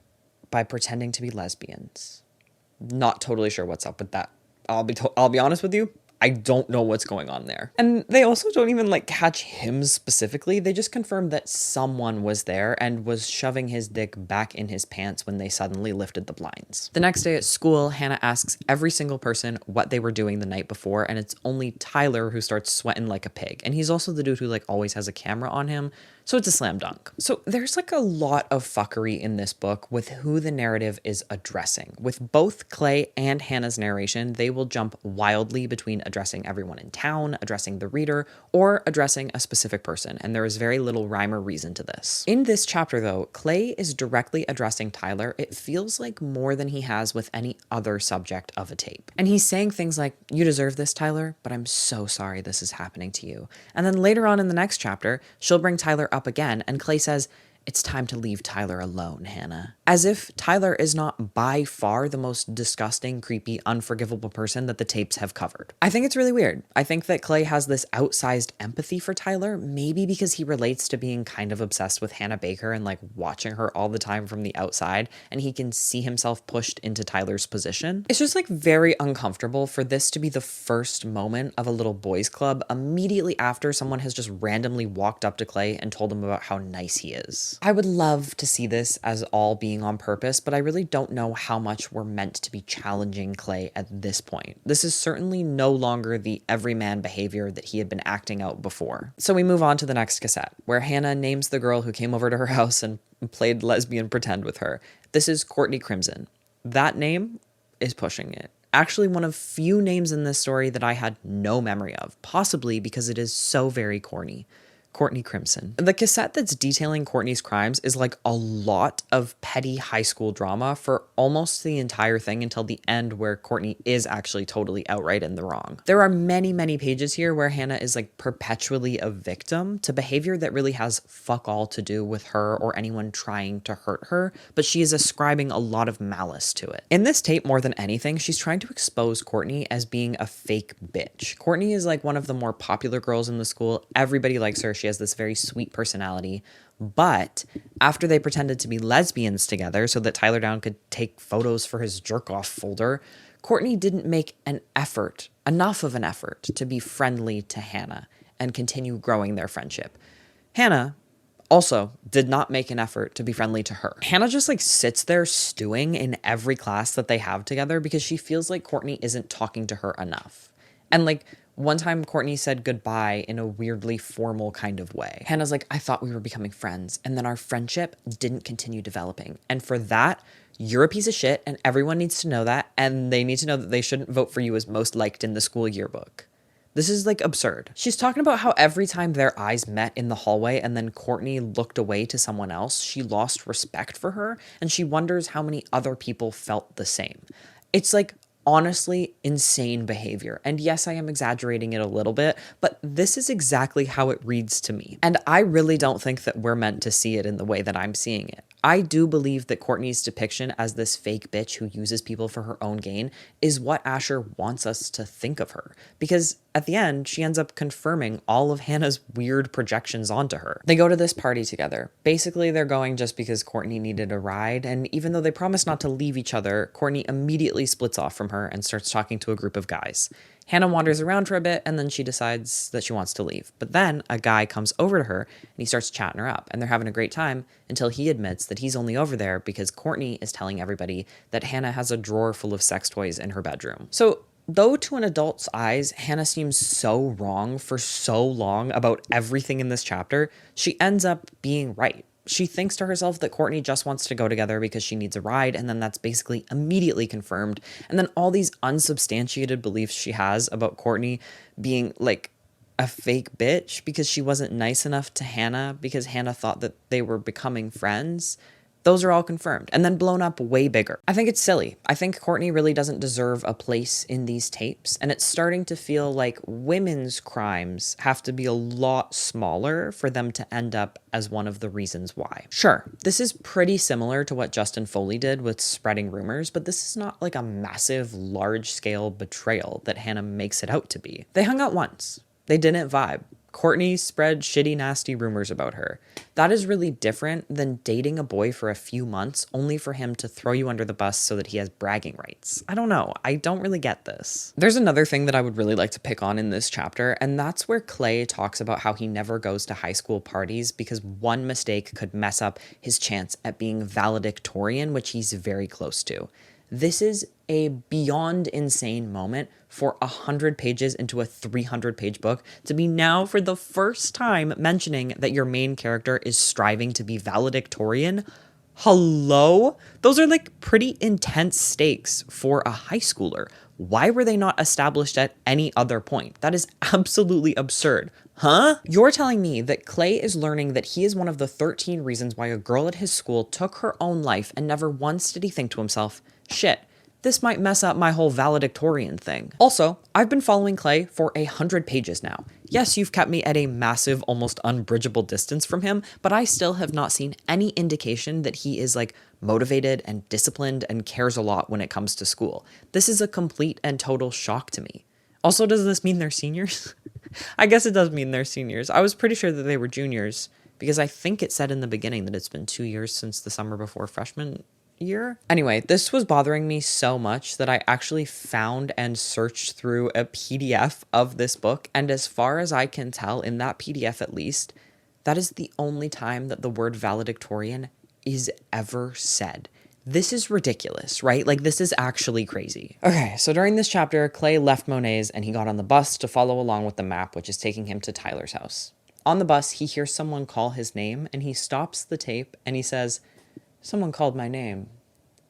by pretending to be lesbians. Not totally sure what's up with that. I'll be honest with you. I don't know what's going on there. And they also don't even like catch him specifically. They just confirm that someone was there and was shoving his dick back in his pants when they suddenly lifted the blinds. The next day at school, Hannah asks every single person what they were doing the night before, and it's only Tyler who starts sweating like a pig. And he's also the dude who like always has a camera on him. So it's a slam dunk. So there's like a lot of fuckery in this book with who the narrative is addressing. With both Clay and Hannah's narration, they will jump wildly between addressing everyone in town, addressing the reader, or addressing a specific person, and there is very little rhyme or reason to this. In this chapter though, Clay is directly addressing Tyler. It feels like more than he has with any other subject of a tape. And he's saying things like, you deserve this, Tyler, but I'm so sorry this is happening to you. And then later on in the next chapter, she'll bring Tyler up again, and Clay says, it's time to leave Tyler alone, Hannah. As if Tyler is not by far the most disgusting, creepy, unforgivable person that the tapes have covered. I think it's really weird. I think that Clay has this outsized empathy for Tyler, maybe because he relates to being kind of obsessed with Hannah Baker and like watching her all the time from the outside, and he can see himself pushed into Tyler's position. It's just like very uncomfortable for this to be the first moment of a little boys club immediately after someone has just randomly walked up to Clay and told him about how nice he is. I would love to see this as all being on purpose, but I really don't know how much we're meant to be challenging Clay at this point. This is certainly no longer the everyman behavior that he had been acting out before. So we move on to the next cassette, where Hannah names the girl who came over to her house and played lesbian pretend with her. This is Courtney Crimson. That name is pushing it. Actually, one of few names in this story that I had no memory of, possibly because it is so very corny. Courtney Crimson. The cassette that's detailing Courtney's crimes is like a lot of petty high school drama for almost the entire thing until the end, where Courtney is actually totally outright in the wrong. There are many, many pages here where Hannah is like perpetually a victim to behavior that really has fuck all to do with her or anyone trying to hurt her, but she is ascribing a lot of malice to it. In this tape, more than anything, she's trying to expose Courtney as being a fake bitch. Courtney is like one of the more popular girls in the school. Everybody likes her. She has this very sweet personality, but after they pretended to be lesbians together so that Tyler Down could take photos for his jerk-off folder, Courtney didn't make enough of an effort to be friendly to Hannah and continue growing their friendship. Hannah also did not make an effort to be friendly to her. Hannah just like sits there stewing in every class that they have together because she feels like Courtney isn't talking to her enough. And like, one time Courtney said goodbye in a weirdly formal kind of way. Hannah's like, I thought we were becoming friends, and then our friendship didn't continue developing. And for that, you're a piece of shit, and everyone needs to know that, and they need to know that they shouldn't vote for you as most liked in the school yearbook. This is like absurd. She's talking about how every time their eyes met in the hallway and then Courtney looked away to someone else, she lost respect for her and she wonders how many other people felt the same. It's like honestly insane behavior. And yes, I am exaggerating it a little bit, but this is exactly how it reads to me. And I really don't think that we're meant to see it in the way that I'm seeing it. I do believe that Courtney's depiction as this fake bitch who uses people for her own gain is what Asher wants us to think of her. Because at the end, she ends up confirming all of Hannah's weird projections onto her. They go to this party together. Basically, they're going just because Courtney needed a ride, and even though they promise not to leave each other, Courtney immediately splits off from her and starts talking to a group of guys. Hannah wanders around for a bit and then she decides that she wants to leave. But then a guy comes over to her and he starts chatting her up and they're having a great time until he admits that he's only over there because Courtney is telling everybody that Hannah has a drawer full of sex toys in her bedroom. So though to an adult's eyes, Hannah seems so wrong for so long about everything in this chapter, she ends up being right. She thinks to herself that Courtney just wants to go together because she needs a ride, and then that's basically immediately confirmed. And then all these unsubstantiated beliefs she has about Courtney being like a fake bitch because she wasn't nice enough to Hannah because Hannah thought that they were becoming friends. Those are all confirmed and then blown up way bigger. I think it's silly. I think Courtney really doesn't deserve a place in these tapes, and it's starting to feel like women's crimes have to be a lot smaller for them to end up as one of the reasons why. Sure, this is pretty similar to what Justin Foley did with spreading rumors, but this is not like a massive, large-scale betrayal that Hannah makes it out to be. They hung out once. They didn't vibe. Courtney spread shitty, nasty rumors about her. That is really different than dating a boy for a few months only for him to throw you under the bus so that he has bragging rights. I don't know. I don't really get this. There's another thing that I would really like to pick on in this chapter, and that's where Clay talks about how he never goes to high school parties because one mistake could mess up his chance at being valedictorian, which he's very close to. This is a beyond insane moment for 100 pages into a 300-page book to be now for the first time mentioning that your main character is striving to be valedictorian. Hello? Those are like pretty intense stakes for a high schooler. Why were they not established at any other point? That is absolutely absurd. Huh? You're telling me that Clay is learning that he is one of the 13 reasons why a girl at his school took her own life and never once did he think to himself, shit, this might mess up my whole valedictorian thing. Also, I've been following Clay for 100 pages now. Yes, you've kept me at a massive, almost unbridgeable distance from him, but I still have not seen any indication that he is like motivated and disciplined and cares a lot when it comes to school. This is a complete and total shock to me. Also, does this mean they're seniors? I guess it does mean they're seniors. I was pretty sure that they were juniors because I think it said in the beginning that it's been 2 years since the summer before freshman year. Anyway, this was bothering me so much that I actually found and searched through a PDF of this book. And as far as I can tell, in that PDF at least, that is the only time that the word valedictorian is ever said. This is ridiculous, right? Like, this is actually crazy. Okay, so during this chapter, Clay left Monet's and he got on the bus to follow along with the map, which is taking him to Tyler's house. On the bus, he hears someone call his name and he stops the tape and he says, "Someone called my name,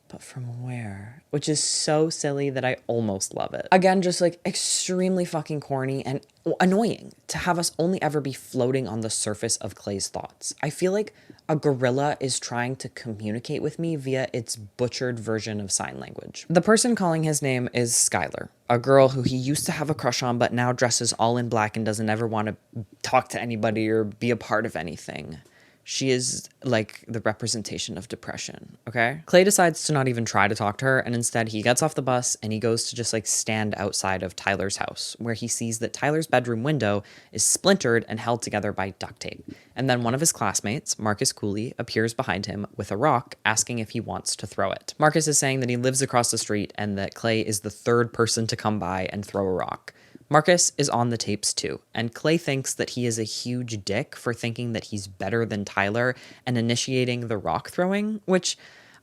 but from where?" Which is so silly that I almost love it. Again, just like extremely fucking corny and annoying to have us only ever be floating on the surface of Clay's thoughts. I feel like a gorilla is trying to communicate with me via its butchered version of sign language. The person calling his name is Skylar, a girl who he used to have a crush on but now dresses all in black and doesn't ever want to talk to anybody or be a part of anything. She is like the representation of depression, okay? Clay decides to not even try to talk to her, and instead he gets off the bus and he goes to just like stand outside of Tyler's house, where he sees that Tyler's bedroom window is splintered and held together by duct tape. And then one of his classmates, Marcus Cooley, appears behind him with a rock, asking if he wants to throw it. Marcus is saying that he lives across the street and that Clay is the third person to come by and throw a rock. Marcus is on the tapes too, and Clay thinks that he is a huge dick for thinking that he's better than Tyler and initiating the rock throwing, which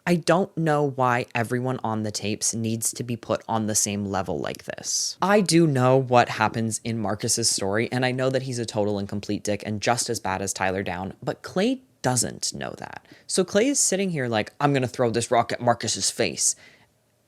I don't know why everyone on the tapes needs to be put on the same level like this. I do know what happens in Marcus's story, and I know that he's a total and complete dick and just as bad as Tyler Down, but Clay doesn't know that. So Clay is sitting here like, I'm gonna throw this rock at Marcus's face.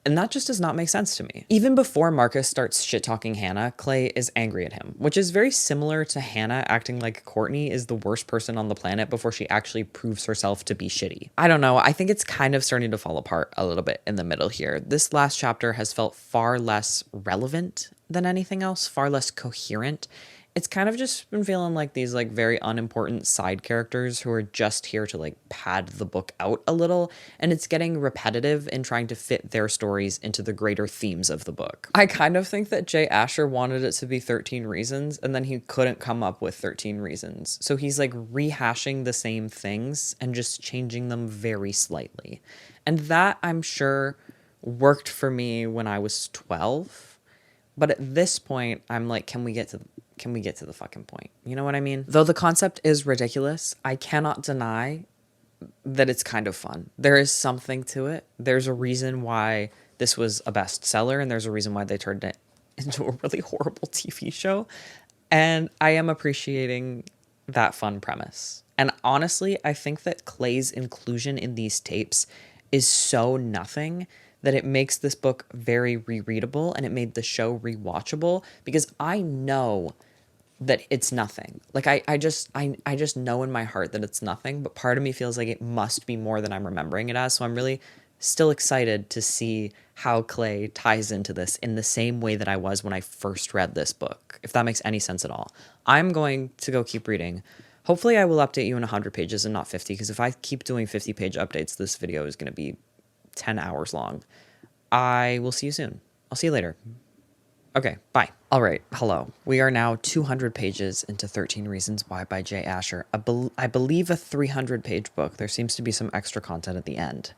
And that just does not make sense to me. Even before Marcus starts shit-talking Hannah, Clay is angry at him, which is very similar to Hannah acting like Courtney is the worst person on the planet before she actually proves herself to be shitty. I don't know, I think it's kind of starting to fall apart a little bit in the middle here. This last chapter has felt far less relevant than anything else, far less coherent. It's kind of just been feeling like these like very unimportant side characters who are just here to like pad the book out a little, and it's getting repetitive in trying to fit their stories into the greater themes of the book. I kind of think that Jay Asher wanted it to be 13 reasons and then he couldn't come up with 13 reasons. So he's like rehashing the same things and just changing them very slightly. And that, I'm sure, worked for me when I was 12. But at this point, I'm like, can we get to the fucking point? You know what I mean? Though the concept is ridiculous, I cannot deny that it's kind of fun. There is something to it. There's a reason why this was a bestseller, and there's a reason why they turned it into a really horrible TV show. And I am appreciating that fun premise. And honestly, I think that Clay's inclusion in these tapes is so nothing that it makes this book very rereadable, and it made the show rewatchable because I know that it's nothing. Like I just know in my heart that it's nothing, but part of me feels like it must be more than I'm remembering it as. So I'm really still excited to see how Clay ties into this in the same way that I was when I first read this book, if that makes any sense at all. I'm going to go keep reading. Hopefully I will update you in 100 pages and not 50, because if I keep doing 50-page updates, this video is going to be 10 hours long. I will see you soon. I'll see you later. Okay, bye. All right, hello. We are now 200 pages into 13 Reasons Why by Jay Asher. I believe a 300-page book. There seems to be some extra content at the end.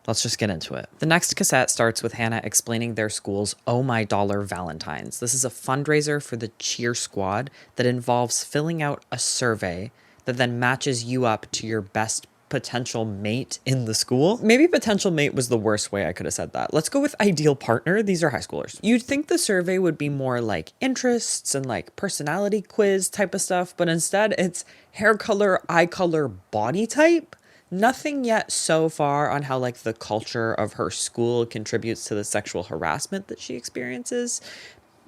Let's just get into it. The next cassette starts with Hannah explaining their school's Oh My Dollar Valentines. This is a fundraiser for the cheer squad that involves filling out a survey that then matches you up to your best potential mate in the school. Maybe potential mate was the worst way I could have said that. Let's go with ideal partner. These are high schoolers. You'd think the survey would be more like interests and like personality quiz type of stuff, but instead it's hair color, eye color, body type. Nothing yet so far on how like the culture of her school contributes to the sexual harassment that she experiences.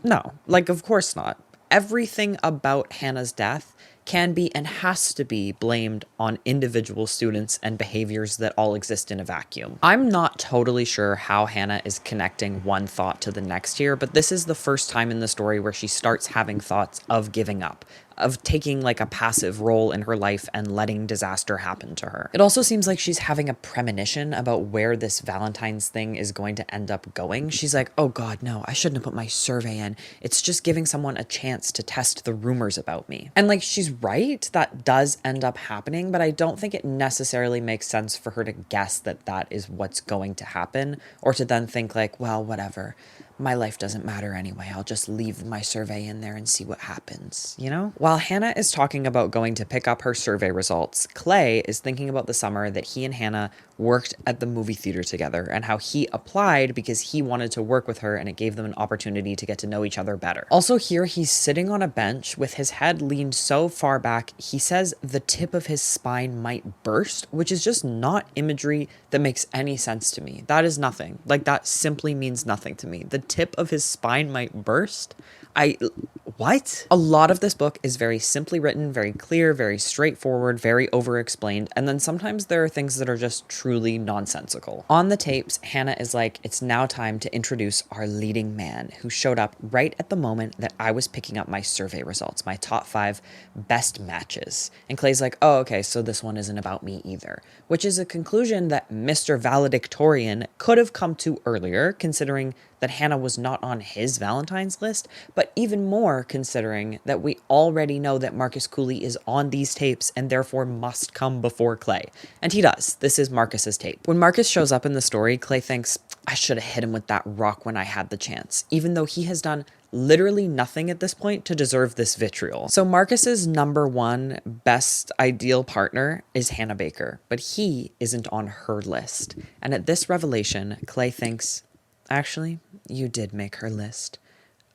No, like of course not. Everything about Hannah's death can be and has to be blamed on individual students and behaviors that all exist in a vacuum. I'm not totally sure how Hannah is connecting one thought to the next here, but this is the first time in the story where she starts having thoughts of giving up, of taking like a passive role in her life and letting disaster happen to her. It also seems like she's having a premonition about where this Valentine's thing is going to end up going. She's like, oh God, no, I shouldn't have put my survey in. It's just giving someone a chance to test the rumors about me. And like, she's right, that does end up happening, but I don't think it necessarily makes sense for her to guess that that is what's going to happen, or to then think like, well, whatever. My life doesn't matter anyway. I'll just leave my survey in there and see what happens, you know? While Hannah is talking about going to pick up her survey results, Clay is thinking about the summer that he and Hannah worked at the movie theater together and how he applied because he wanted to work with her and it gave them an opportunity to get to know each other better. Also here, he's sitting on a bench with his head leaned so far back, he says the tip of his spine might burst, which is just not imagery that makes any sense to me. That is nothing. Like, that simply means nothing to me. The tip of his spine might burst? What? A lot of this book is very simply written, very clear, very straightforward, very over-explained, and then sometimes there are things that are just truly nonsensical. On the tapes, Hannah is like, it's now time to introduce our leading man, who showed up right at the moment that I was picking up my survey results, my top 5 best matches. And Clay's like, oh, okay, so this one isn't about me either, which is a conclusion that Mr. Valedictorian could have come to earlier, considering that Hannah was not on his Valentine's list, but even more considering that we already know that Marcus Cooley is on these tapes and therefore must come before Clay. And he does. This is Marcus's tape. When Marcus shows up in the story, Clay thinks, I should have hit him with that rock when I had the chance, even though he has done literally nothing at this point to deserve this vitriol. So Marcus's number 1 best ideal partner is Hannah Baker, but he isn't on her list. And at this revelation, Clay thinks, actually, you did make her list.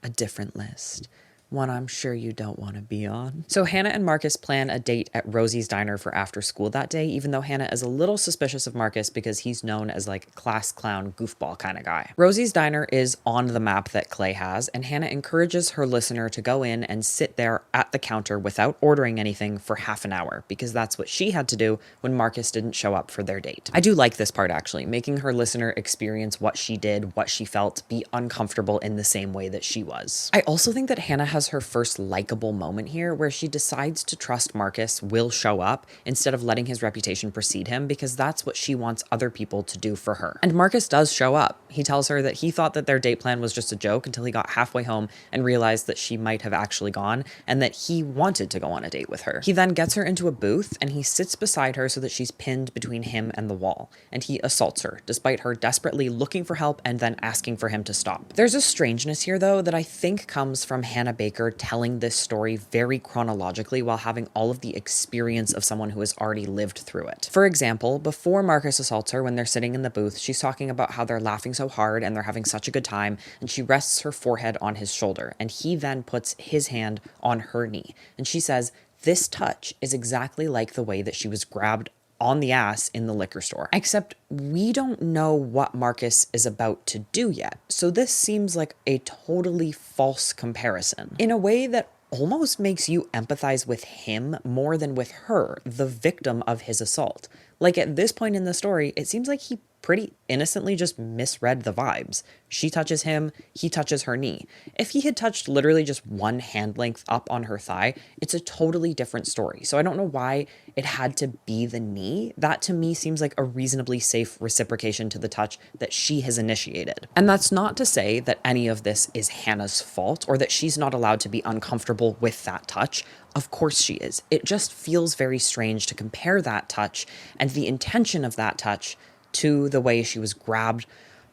A different list. one I'm sure you don't want to be on. So Hannah and Marcus plan a date at Rosie's Diner for after school that day, even though Hannah is a little suspicious of Marcus because he's known as like class clown goofball kind of guy. Rosie's Diner is on the map that Clay has, and Hannah encourages her listener to go in and sit there at the counter without ordering anything for half an hour, because that's what she had to do when Marcus didn't show up for their date. I do like this part actually, making her listener experience what she did, what she felt, be uncomfortable in the same way that she was. I also think that Hannah has her first likable moment here where she decides to trust Marcus will show up instead of letting his reputation precede him, because that's what she wants other people to do for her. And Marcus does show up. He tells her that he thought that their date plan was just a joke until he got halfway home and realized that she might have actually gone and that he wanted to go on a date with her. He then gets her into a booth and he sits beside her so that she's pinned between him and the wall, and he assaults her despite her desperately looking for help and then asking for him to stop. There's a strangeness here though that I think comes from Hannah Baker telling this story very chronologically while having all of the experience of someone who has already lived through it. For example, before Marcus assaults her when they're sitting in the booth, she's talking about how they're laughing so hard and they're having such a good time, and she rests her forehead on his shoulder, and he then puts his hand on her knee. And she says, this touch is exactly like the way that she was grabbed on the ass in the liquor store. Except we don't know what Marcus is about to do yet. So this seems like a totally false comparison in a way that almost makes you empathize with him more than with her, the victim of his assault. Like at this point in the story, it seems like he pretty innocently just misread the vibes. She touches him, he touches her knee. If he had touched literally just one hand length up on her thigh, it's a totally different story. So I don't know why it had to be the knee. That to me seems like a reasonably safe reciprocation to the touch that she has initiated. And that's not to say that any of this is Hannah's fault or that she's not allowed to be uncomfortable with that touch. Of course she is. It just feels very strange to compare that touch and the intention of that touch to the way she was grabbed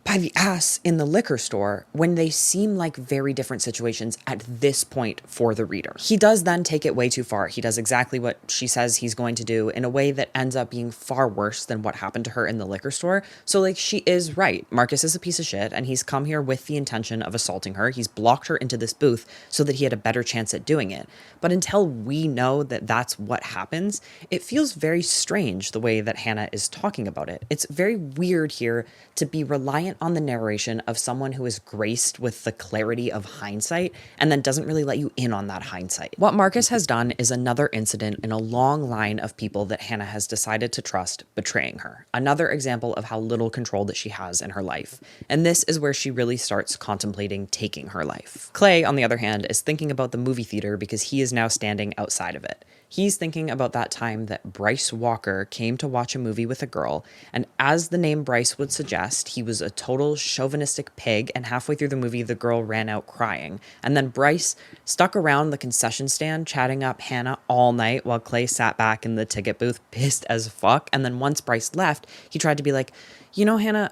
by the ass in the liquor store when they seem like very different situations at this point for the reader. He does then take it way too far. He does exactly what she says he's going to do in a way that ends up being far worse than what happened to her in the liquor store. So like she is right. Marcus is a piece of shit and he's come here with the intention of assaulting her. He's blocked her into this booth so that he had a better chance at doing it. But until we know that that's what happens, it feels very strange the way that Hannah is talking about it. It's very weird here to be reliant on the narration of someone who is graced with the clarity of hindsight and then doesn't really let you in on that hindsight. What Marcus has done is another incident in a long line of people that Hannah has decided to trust betraying her. Another example of how little control that she has in her life. And this is where she really starts contemplating taking her life. Clay, on the other hand, is thinking about the movie theater because he is now standing outside of it. He's thinking about that time that Bryce Walker came to watch a movie with a girl, and as the name Bryce would suggest, he was a total chauvinistic pig, and halfway through the movie, the girl ran out crying. And then Bryce stuck around the concession stand chatting up Hannah all night while Clay sat back in the ticket booth pissed as fuck. And then once Bryce left, he tried to be like, you know, Hannah,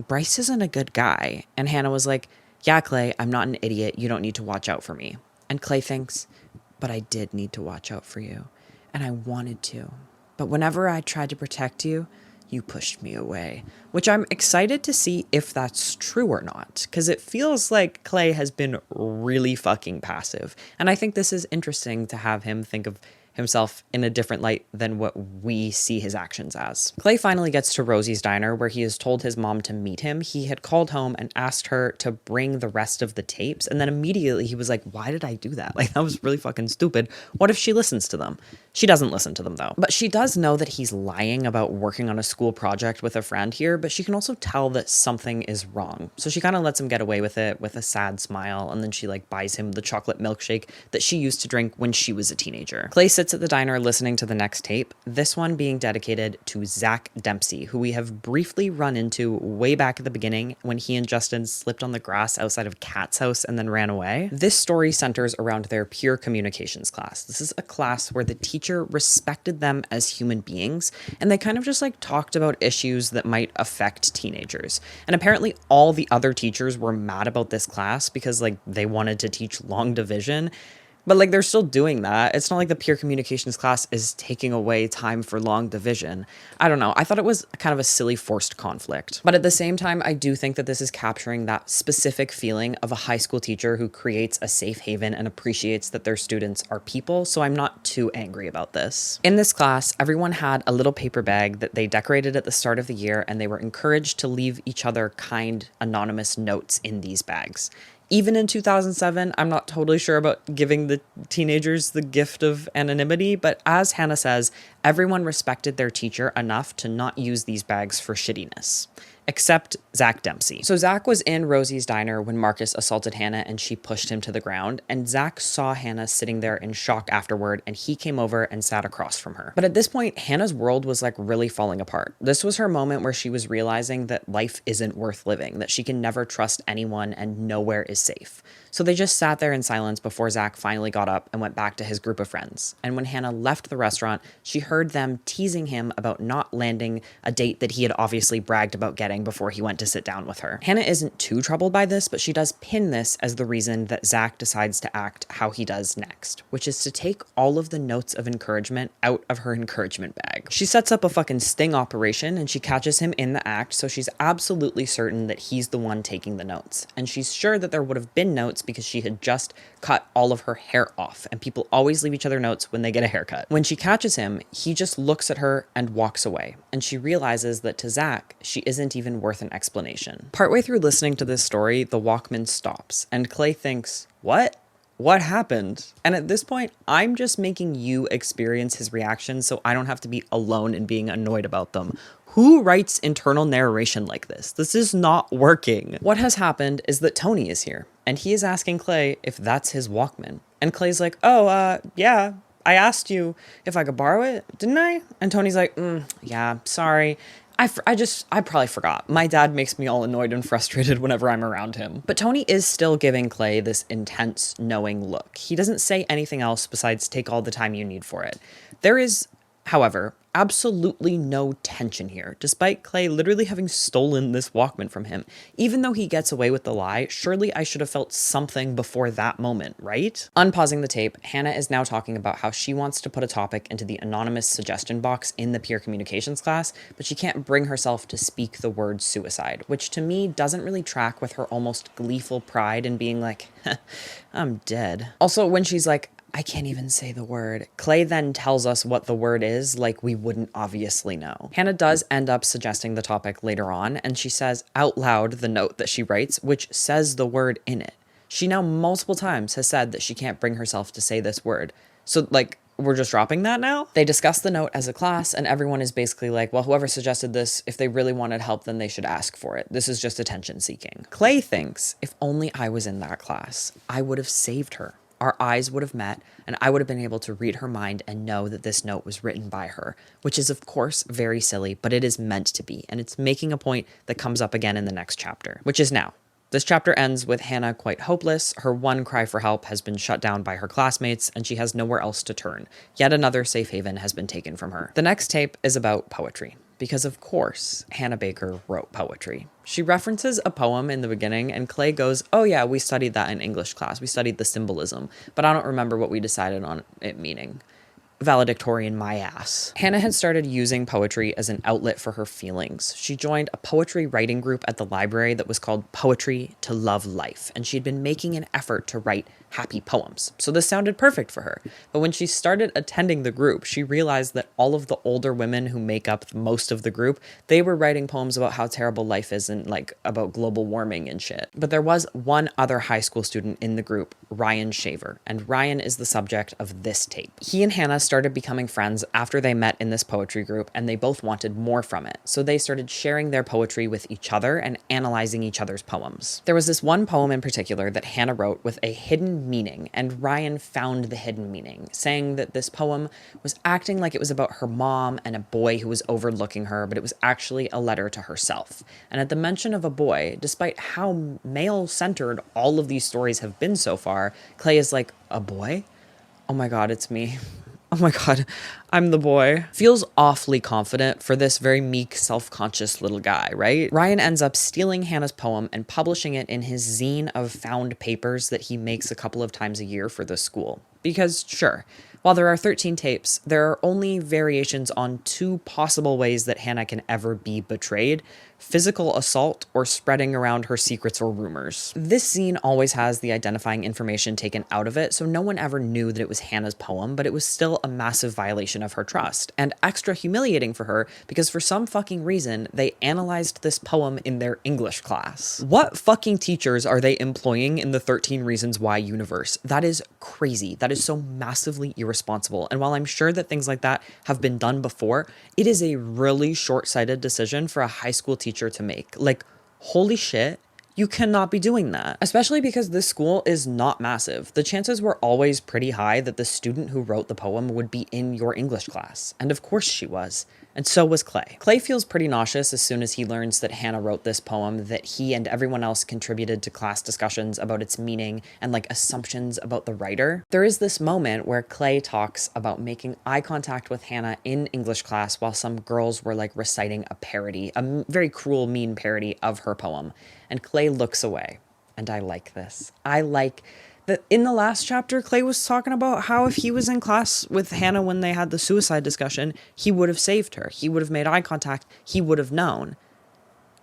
Bryce isn't a good guy. And Hannah was like, yeah, Clay, I'm not an idiot. You don't need to watch out for me. And Clay thinks, but I did need to watch out for you, and I wanted to. But whenever I tried to protect you, you pushed me away, which I'm excited to see if that's true or not, because it feels like Clay has been really fucking passive. And I think this is interesting to have him think of himself in a different light than what we see his actions as. Clay finally gets to Rosie's Diner where he has told his mom to meet him. He had called home and asked her to bring the rest of the tapes. And then immediately he was like, why did I do that? Like, that was really fucking stupid. What if she listens to them? She doesn't listen to them though. But she does know that he's lying about working on a school project with a friend here, but she can also tell that something is wrong. So she kind of lets him get away with it with a sad smile. And then she like buys him the chocolate milkshake that she used to drink when she was a teenager. Clay sits at the diner listening to the next tape, this one being dedicated to Zach Dempsey, who we have briefly run into way back at the beginning when he and Justin slipped on the grass outside of Kat's house and then ran away. This story centers around their peer communications class. This is a class where the teacher respected them as human beings, and they kind of just like talked about issues that might affect teenagers. And apparently all the other teachers were mad about this class because like they wanted to teach long division. But like they're still doing that. It's not like the peer communications class is taking away time for long division. I don't know. I thought it was kind of a silly forced conflict. But at the same time, I do think that this is capturing that specific feeling of a high school teacher who creates a safe haven and appreciates that their students are people. So I'm not too angry about this. In this class, everyone had a little paper bag that they decorated at the start of the year, and they were encouraged to leave each other kind, anonymous notes in these bags. Even in 2007, I'm not totally sure about giving the teenagers the gift of anonymity, but as Hannah says, everyone respected their teacher enough to not use these bags for shittiness. Except Zach Dempsey. So Zach was in Rosie's diner when Marcus assaulted Hannah and she pushed him to the ground, and Zach saw Hannah sitting there in shock afterward, and he came over and sat across from her. But at this point, Hannah's world was like really falling apart. This was her moment where she was realizing that life isn't worth living, that she can never trust anyone and nowhere is safe. So they just sat there in silence before Zach finally got up and went back to his group of friends. And when Hannah left the restaurant, she heard them teasing him about not landing a date that he had obviously bragged about getting before he went to sit down with her. Hannah isn't too troubled by this, but she does pin this as the reason that Zach decides to act how he does next, which is to take all of the notes of encouragement out of her encouragement bag. She sets up a fucking sting operation and she catches him in the act, so she's absolutely certain that he's the one taking the notes. And she's sure that there would have been notes because she had just cut all of her hair off, and people always leave each other notes when they get a haircut. When she catches him, he just looks at her and walks away, and she realizes that to Zach, she isn't even worth an explanation. Partway through listening to this story, the Walkman stops, and Clay thinks, what? What happened? And at this point, I'm just making you experience his reactions so I don't have to be alone in being annoyed about them. Who writes internal narration like this? This is not working. What has happened is that Tony is here, and he is asking Clay if that's his Walkman. And Clay's like, yeah, I asked you if I could borrow it, didn't I? And Tony's like, yeah, sorry. I probably forgot. My dad makes me all annoyed and frustrated whenever I'm around him. But Tony is still giving Clay this intense, knowing look. He doesn't say anything else besides take all the time you need for it. There is, however, absolutely no tension here, despite Clay literally having stolen this Walkman from him. Even though he gets away with the lie, surely I should have felt something before that moment, right? Unpausing the tape, Hannah is now talking about how she wants to put a topic into the anonymous suggestion box in the peer communications class, but she can't bring herself to speak the word suicide, which to me doesn't really track with her almost gleeful pride in being like, I'm dead. Also, when she's like, I can't even say the word, Clay then tells us what the word is, like we wouldn't obviously know. Hannah does end up suggesting the topic later on, and she says out loud the note that she writes, which says the word in it. She now multiple times has said that she can't bring herself to say this word. So, like, we're just dropping that now? They discuss the note as a class, and everyone is basically like, well, whoever suggested this, if they really wanted help, then they should ask for it. This is just attention seeking. Clay thinks, if only I was in that class, I would have saved her. Our eyes would have met, and I would have been able to read her mind and know that this note was written by her, which is, of course, very silly, but it is meant to be, and it's making a point that comes up again in the next chapter, which is now. This chapter ends with Hannah quite hopeless. Her one cry for help has been shut down by her classmates, and she has nowhere else to turn. Yet another safe haven has been taken from her. The next tape is about poetry, because of course, Hannah Baker wrote poetry. She references a poem in the beginning, and Clay goes, oh yeah, we studied that in English class. We studied the symbolism, but I don't remember what we decided on it meaning. Valedictorian my ass. Hannah had started using poetry as an outlet for her feelings. She joined a poetry writing group at the library that was called Poetry to Love Life, and she'd been making an effort to write happy poems. So this sounded perfect for her. But when she started attending the group, she realized that all of the older women who make up most of the group, they were writing poems about how terrible life is and like about global warming and shit. But there was one other high school student in the group, Ryan Shaver, and Ryan is the subject of this tape. He and Hannah started becoming friends after they met in this poetry group, and they both wanted more from it. So they started sharing their poetry with each other and analyzing each other's poems. There was this one poem in particular that Hannah wrote with a hidden meaning, and Ryan found the hidden meaning, saying that this poem was acting like it was about her mom and a boy who was overlooking her, but it was actually a letter to herself. And at the mention of a boy, despite how male-centered all of these stories have been so far, Clay is like, a boy? Oh my god, it's me. Oh my god, I'm the boy. Feels awfully confident for this very meek, self-conscious little guy, right? Ryan ends up stealing Hannah's poem and publishing it in his zine of found papers that he makes a couple of times a year for the school. Because, sure, while there are 13 tapes, there are only variations on 2 possible ways that Hannah can ever be betrayed: physical assault or spreading around her secrets or rumors. This scene always has the identifying information taken out of it, so no one ever knew that it was Hannah's poem, but it was still a massive violation of her trust, and extra humiliating for her because for some fucking reason, they analyzed this poem in their English class. What fucking teachers are they employing in the 13 Reasons Why universe? That is crazy. That is so massively irresponsible. And while I'm sure that things like that have been done before, it is a really short-sighted decision for a high school teacher to make. Like, holy shit, you cannot be doing that. Especially because this school is not massive. The chances were always pretty high that the student who wrote the poem would be in your English class. And of course she was. And so was Clay. Clay feels pretty nauseous as soon as he learns that Hannah wrote this poem, that he and everyone else contributed to class discussions about its meaning and like assumptions about the writer. There is this moment where Clay talks about making eye contact with Hannah in English class while some girls were like reciting a parody, a very cruel, mean parody of her poem. And Clay looks away. And I like this. I like that in the last chapter, Clay was talking about how if he was in class with Hannah when they had the suicide discussion, he would have saved her. He would have made eye contact. He would have known.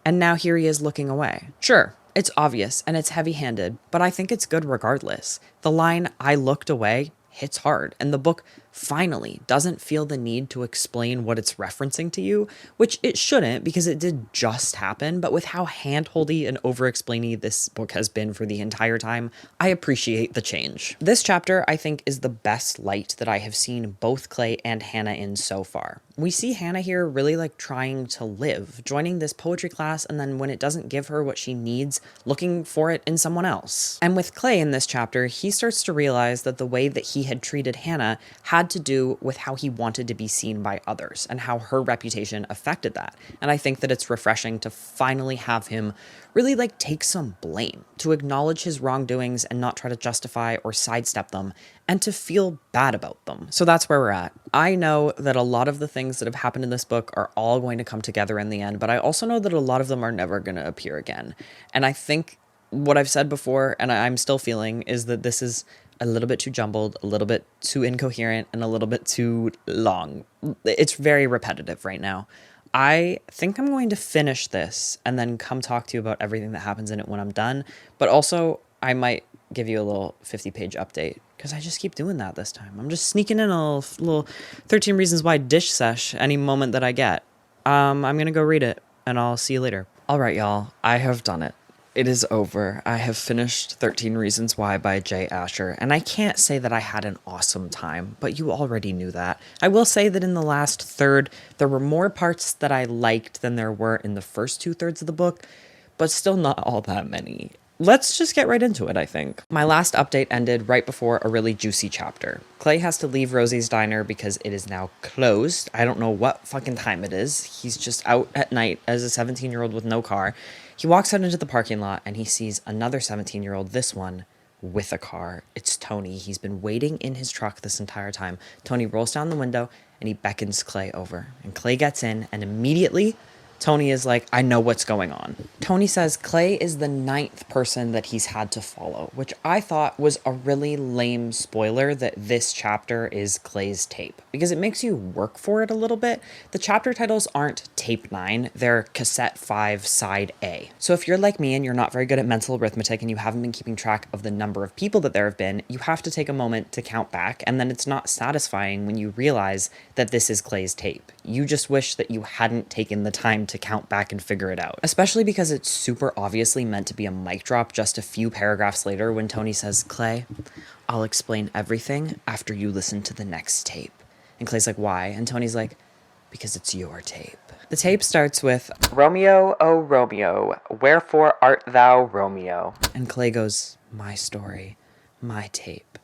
And now here he is looking away. Sure, it's obvious and it's heavy-handed, but I think it's good regardless. The line, "I looked away," hits hard, and the book finally doesn't feel the need to explain what it's referencing to you, which it shouldn't because it did just happen, but with how hand-holdy and over-explainy this book has been for the entire time, I appreciate the change. This chapter, I think, is the best light that I have seen both Clay and Hannah in so far. We see Hannah here really like trying to live, joining this poetry class, and then when it doesn't give her what she needs, looking for it in someone else. And with Clay in this chapter, he starts to realize that the way that he had treated Hannah had to do with how he wanted to be seen by others and how her reputation affected that. And I think that it's refreshing to finally have him really like take some blame, to acknowledge his wrongdoings and not try to justify or sidestep them, and to feel bad about them. So that's where we're at. I know that a lot of the things that have happened in this book are all going to come together in the end, but I also know that a lot of them are never going to appear again. And I think what I've said before, and I'm still feeling, is that this is a little bit too jumbled, a little bit too incoherent, and a little bit too long. It's very repetitive right now. I think I'm going to finish this and then come talk to you about everything that happens in it when I'm done. But also, I might give you a little 50-page update because I just keep doing that this time. I'm just sneaking in a little 13 Reasons Why dish sesh any moment that I get. I'm going to go read it, and I'll see you later. All right, y'all. I have done it. It is over. I have finished 13 Reasons Why by Jay Asher, and I can't say that I had an awesome time, but you already knew that. I will say that in the last third, there were more parts that I liked than there were in the first 2/3 of the book, but still not all that many. Let's just get right into it, I think. My last update ended right before a really juicy chapter. Clay has to leave Rosie's diner because it is now closed. I don't know what fucking time it is. He's just out at night as a 17-year-old with no car. He walks out into the parking lot and he sees another 17-year-old, this one, with a car. It's Tony. He's been waiting in his truck this entire time. Tony rolls down the window and he beckons Clay over. And Clay gets in and immediately Tony is like, I know what's going on. Tony says Clay is the 9th person that he's had to follow, which I thought was a really lame spoiler that this chapter is Clay's tape, because it makes you work for it a little bit. The chapter titles aren't Tape 9, they're Cassette 5 Side A. So if you're like me and you're not very good at mental arithmetic and you haven't been keeping track of the number of people that there have been, you have to take a moment to count back, and then it's not satisfying when you realize that this is Clay's tape. You just wish that you hadn't taken the time to count back and figure it out. Especially because it's super obviously meant to be a mic drop just a few paragraphs later when Tony says, Clay, I'll explain everything after you listen to the next tape. And Clay's like, why? And Tony's like, because it's your tape. The tape starts with, Romeo, oh Romeo, wherefore art thou Romeo? And Clay goes, my story, my tape.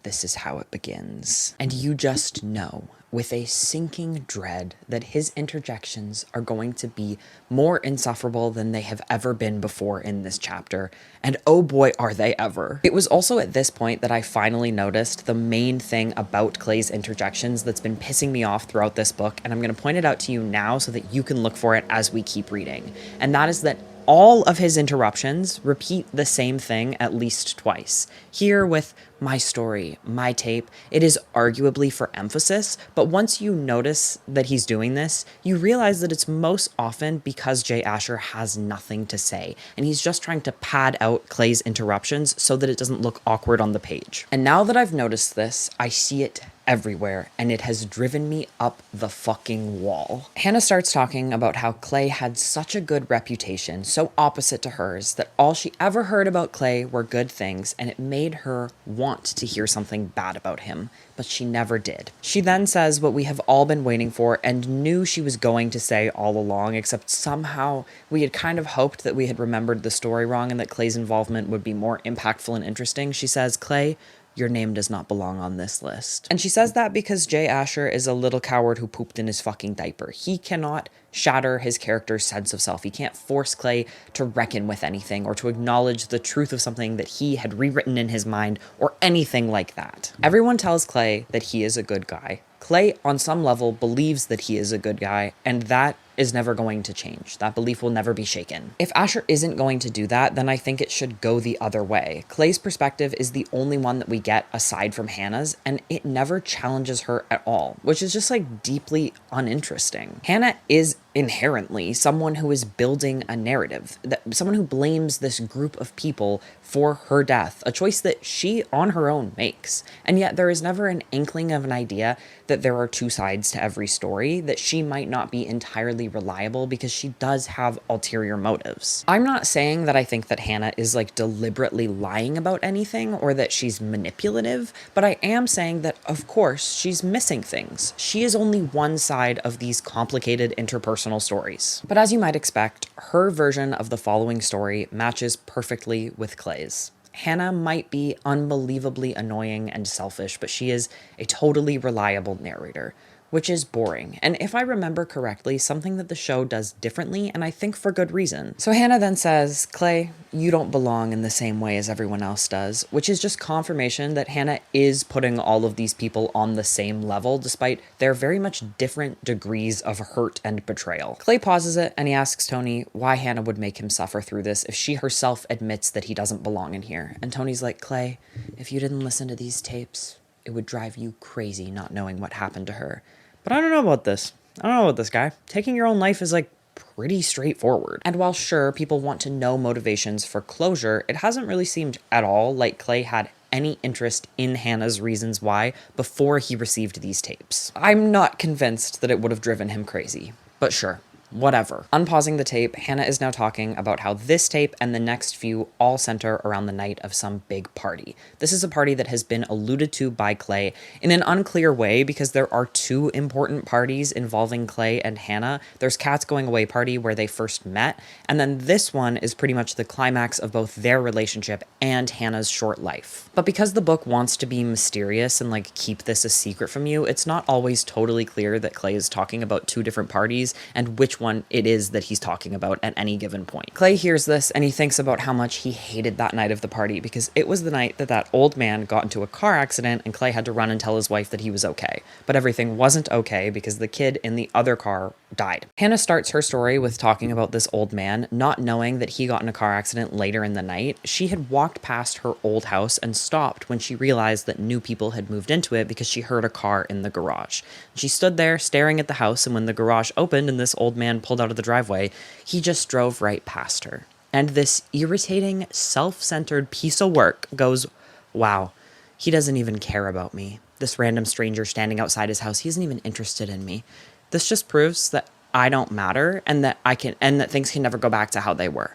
this is how it begins. And you just know, with a sinking dread, that his interjections are going to be more insufferable than they have ever been before in this chapter. And oh boy, are they ever. It was also at this point that I finally noticed the main thing about Clay's interjections that's been pissing me off throughout this book, and I'm going to point it out to you now so that you can look for it as we keep reading. And that is that all of his interruptions repeat the same thing at least twice. Here with my story, my tape, it is arguably for emphasis, but once you notice that he's doing this, you realize that it's most often because Jay Asher has nothing to say, and he's just trying to pad out Clay's interruptions so that it doesn't look awkward on the page. And now that I've noticed this, I see it everywhere, and it has driven me up the fucking wall. Hannah starts talking about how Clay had such a good reputation, so opposite to hers, that all she ever heard about Clay were good things, and it made her want to hear something bad about him, but she never did. She then says what we have all been waiting for and knew she was going to say all along, except somehow we had kind of hoped that we had remembered the story wrong and that Clay's involvement would be more impactful and interesting. She says, "Clay, your name does not belong on this list." And she says that because Jay Asher is a little coward who pooped in his fucking diaper. He cannot shatter his character's sense of self. He can't force Clay to reckon with anything or to acknowledge the truth of something that he had rewritten in his mind or anything like that. Everyone tells Clay that he is a good guy. Clay, on some level, believes that he is a good guy, and that is never going to change. That belief will never be shaken. If Asher isn't going to do that, then I think it should go the other way. Clay's perspective is the only one that we get aside from Hannah's, and it never challenges her at all, which is just like deeply uninteresting. Hannah is inherently someone who is building a narrative, someone who blames this group of people for her death, a choice that she on her own makes. And yet there is never an inkling of an idea that there are two sides to every story, that she might not be entirely reliable because she does have ulterior motives. I'm not saying that I think that Hannah is like deliberately lying about anything or that she's manipulative, but I am saying that of course she's missing things. She is only one side of these complicated interpersonal stories. But as you might expect, her version of the following story matches perfectly with Clay's. Hannah might be unbelievably annoying and selfish, but she is a totally reliable narrator, which is boring. And if I remember correctly, something that the show does differently, and I think for good reason. So Hannah then says, "Clay, you don't belong in the same way as everyone else does," which is just confirmation that Hannah is putting all of these people on the same level, despite their very much different degrees of hurt and betrayal. Clay pauses it, and he asks Tony why Hannah would make him suffer through this if she herself admits that he doesn't belong in here. And Tony's like, "Clay, if you didn't listen to these tapes, it would drive you crazy not knowing what happened to her. But I don't know about this. I don't know about this guy. Taking your own life is like pretty straightforward." And while sure, people want to know motivations for closure, it hasn't really seemed at all like Clay had any interest in Hannah's reasons why before he received these tapes. I'm not convinced that it would have driven him crazy, but sure. Whatever. Unpausing the tape, Hannah is now talking about how this tape and the next few all center around the night of some big party. This is a party that has been alluded to by Clay in an unclear way because there are two important parties involving Clay and Hannah. There's Kat's going away party where they first met, and then this one is pretty much the climax of both their relationship and Hannah's short life. But because the book wants to be mysterious and like keep this a secret from you, it's not always totally clear that Clay is talking about two different parties and which one it is that he's talking about at any given point. Clay hears this and he thinks about how much he hated that night of the party because it was the night that that old man got into a car accident and Clay had to run and tell his wife that he was okay. But everything wasn't okay because the kid in the other car died. Hannah starts her story with talking about this old man, not knowing that he got in a car accident later in the night. She had walked past her old house and stopped when she realized that new people had moved into it because she heard a car in the garage. She stood there staring at the house, and when the garage opened and this old man pulled out of the driveway, he just drove right past her. And this irritating, self-centered piece of work goes, wow, he doesn't even care about me. This random stranger standing outside his house, he isn't even interested in me. This just proves that I don't matter and that things can never go back to how they were.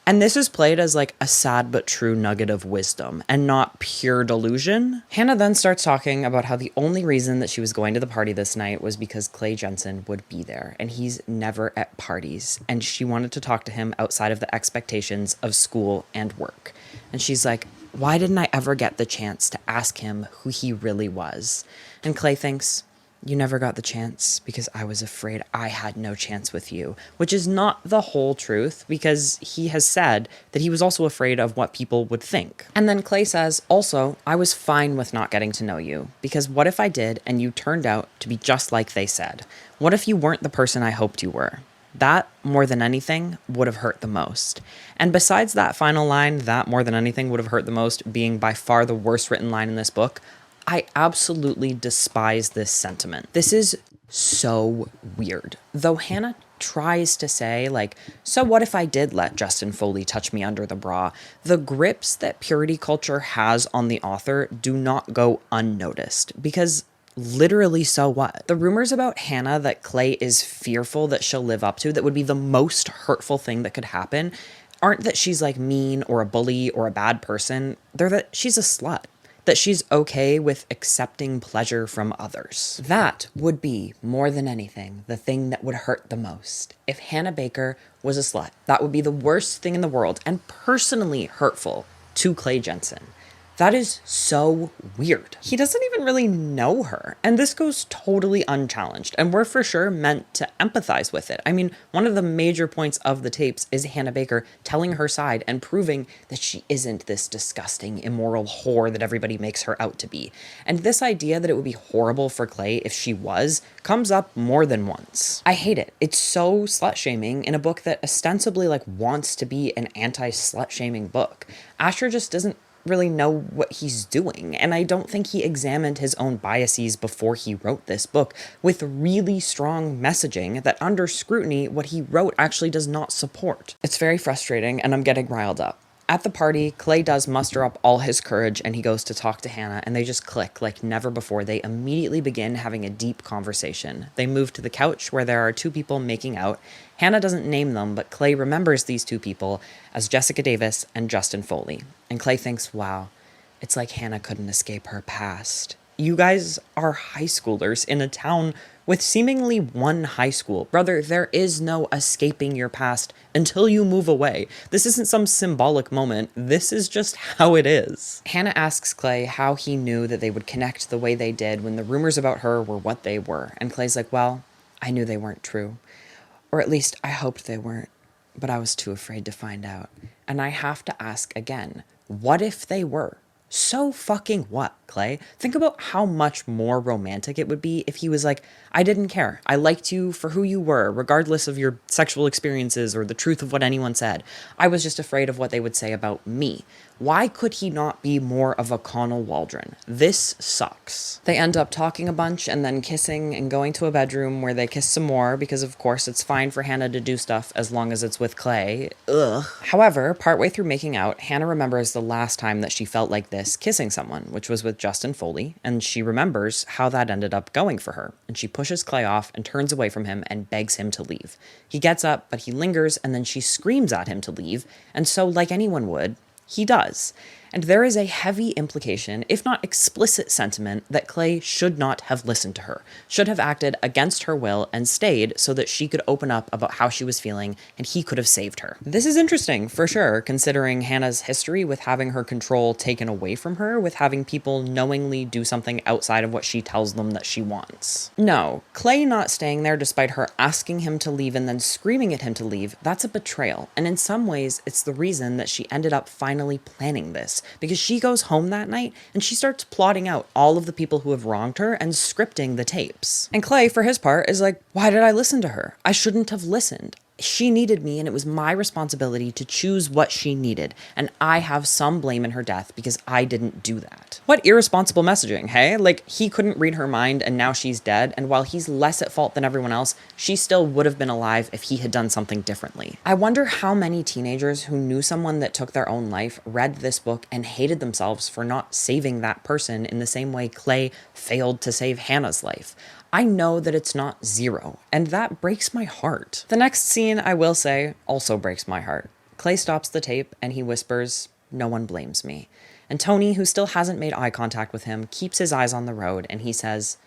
And this is played as like a sad but true nugget of wisdom and not pure delusion. Hannah then starts talking about how the only reason that she was going to the party this night was because Clay Jensen would be there, and he's never at parties, and she wanted to talk to him outside of the expectations of school and work. And she's like, Why didn't I ever get the chance to ask him who he really was? And Clay thinks, you never got the chance because I was afraid I had no chance with you, which is not the whole truth because he has said that he was also afraid of what people would think. And then Clay says, also, I was fine with not getting to know you because what if I did and you turned out to be just like they said? What if you weren't the person I hoped you were? That, more than anything, would have hurt the most. And besides that final line, that more than anything would have hurt the most, being by far the worst written line in this book, I absolutely despise this sentiment. This is so weird. Though Hannah tries to say, like, so what if I did let Justin Foley touch me under the bra? The grips that purity culture has on the author do not go unnoticed because literally, so what? The rumors about Hannah that Clay is fearful that she'll live up to, that would be the most hurtful thing that could happen, aren't that she's like mean or a bully or a bad person. They're that she's a slut. That she's okay with accepting pleasure from others. That would be, more than anything, the thing that would hurt the most. If Hannah Baker was a slut, that would be the worst thing in the world and personally hurtful to Clay Jensen. That is so weird. He doesn't even really know her. And this goes totally unchallenged. And we're for sure meant to empathize with it. I mean, one of the major points of the tapes is Hannah Baker telling her side and proving that she isn't this disgusting, immoral whore that everybody makes her out to be. And this idea that it would be horrible for Clay if she was comes up more than once. I hate it. It's so slut-shaming in a book that ostensibly wants to be an anti-slut-shaming book. Asher just doesn't really know what he's doing, and I don't think he examined his own biases before he wrote this book with really strong messaging that under scrutiny what he wrote actually does not support. It's very frustrating and I'm getting riled up. At the party, Clay does muster up all his courage and he goes to talk to Hannah and they just click like never before. They immediately begin having a deep conversation. They move to the couch where there are two people making out. Hannah doesn't name them, but Clay remembers these two people as Jessica Davis and Justin Foley. And Clay thinks, wow, it's like Hannah couldn't escape her past. You guys are high schoolers in a town with seemingly one high school. Brother, there is no escaping your past until you move away. This isn't some symbolic moment. This is just how it is. Hannah asks Clay how he knew that they would connect the way they did when the rumors about her were what they were. And Clay's like, well, I knew they weren't true. Or at least I hoped they weren't, but I was too afraid to find out. And I have to ask again, what if they were? So fucking what, Clay? Think about how much more romantic it would be if he was like, I didn't care. I liked you for who you were, regardless of your sexual experiences or the truth of what anyone said. I was just afraid of what they would say about me. Why could he not be more of a Connell Waldron? This sucks. They end up talking a bunch and then kissing and going to a bedroom where they kiss some more because, of course, it's fine for Hannah to do stuff as long as it's with Clay. Ugh. However, partway through making out, Hannah remembers the last time that she felt like this kissing someone, which was with Justin Foley, and she remembers how that ended up going for her. And she pushes Clay off and turns away from him and begs him to leave. He gets up, but he lingers, and then she screams at him to leave, and so, like anyone would, he does. And there is a heavy implication, if not explicit sentiment, that Clay should not have listened to her, should have acted against her will and stayed so that she could open up about how she was feeling and he could have saved her. This is interesting, for sure, considering Hannah's history with having her control taken away from her, with having people knowingly do something outside of what she tells them that she wants. No, Clay not staying there despite her asking him to leave and then screaming at him to leave, that's a betrayal. And in some ways, it's the reason that she ended up finally planning this. Because she goes home that night and she starts plotting out all of the people who have wronged her and scripting the tapes. And Clay, for his part, is like, why did I listen to her? I shouldn't have listened. She needed me and it was my responsibility to choose what she needed. And I have some blame in her death because I didn't do that. What irresponsible messaging, hey? Like, he couldn't read her mind and now she's dead. And while he's less at fault than everyone else, she still would have been alive if he had done something differently. I wonder how many teenagers who knew someone that took their own life read this book and hated themselves for not saving that person in the same way Clay failed to save Hannah's life. I know that it's not zero, and that breaks my heart. The next scene, I will say, also breaks my heart. Clay stops the tape and he whispers, "No one blames me." And Tony, who still hasn't made eye contact with him, keeps his eyes on the road and he says,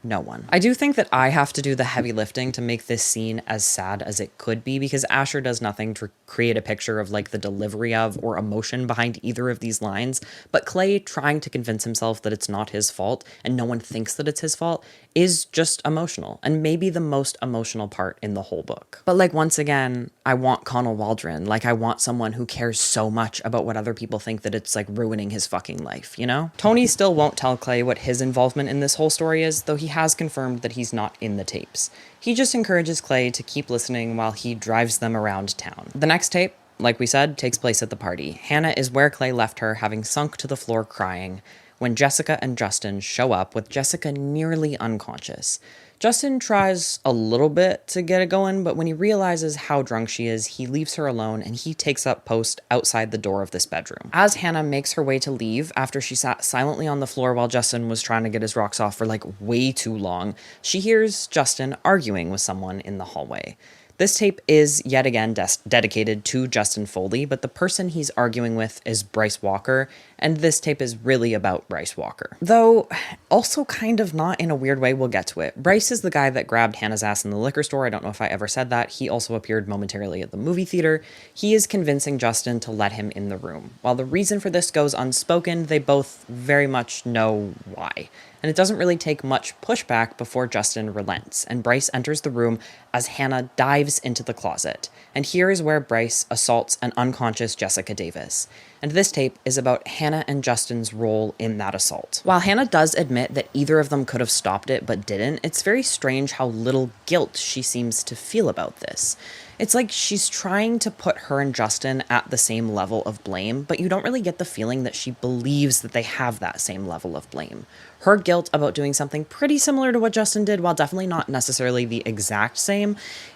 No one. I do think that I have to do the heavy lifting to make this scene as sad as it could be, because Asher does nothing to create a picture of like the delivery of or emotion behind either of these lines, but Clay trying to convince himself that it's not his fault and no one thinks that it's his fault is just emotional, and maybe the most emotional part in the whole book. But like, once again, I want Connell Waldron. Like, I want someone who cares so much about what other people think that it's like ruining his fucking life, you know? Tony still won't tell Clay what his involvement in this whole story is, though he has confirmed that he's not in the tapes. He just encourages Clay to keep listening while he drives them around town. The next tape, like we said, takes place at the party. Hannah is where Clay left her, having sunk to the floor crying, when Jessica and Justin show up, with Jessica nearly unconscious. Justin tries a little bit to get it going, but when he realizes how drunk she is, he leaves her alone and he takes up post outside the door of this bedroom. As Hannah makes her way to leave, after she sat silently on the floor while Justin was trying to get his rocks off for like way too long, she hears Justin arguing with someone in the hallway. This tape is yet again dedicated to Justin Foley, but the person he's arguing with is Bryce Walker, and this tape is really about Bryce Walker. Though, also kind of not in a weird way, we'll get to it. Bryce is the guy that grabbed Hannah's ass in the liquor store. I don't know if I ever said that. He also appeared momentarily at the movie theater. He is convincing Justin to let him in the room. While the reason for this goes unspoken, they both very much know why. And it doesn't really take much pushback before Justin relents, and Bryce enters the room as Hannah dives into the closet. And here is where Bryce assaults an unconscious Jessica Davis. And this tape is about Hannah and Justin's role in that assault. While Hannah does admit that either of them could have stopped it but didn't, it's very strange how little guilt she seems to feel about this. It's like she's trying to put her and Justin at the same level of blame, but you don't really get the feeling that she believes that they have that same level of blame. Her guilt about doing something pretty similar to what Justin did, while definitely not necessarily the exact same,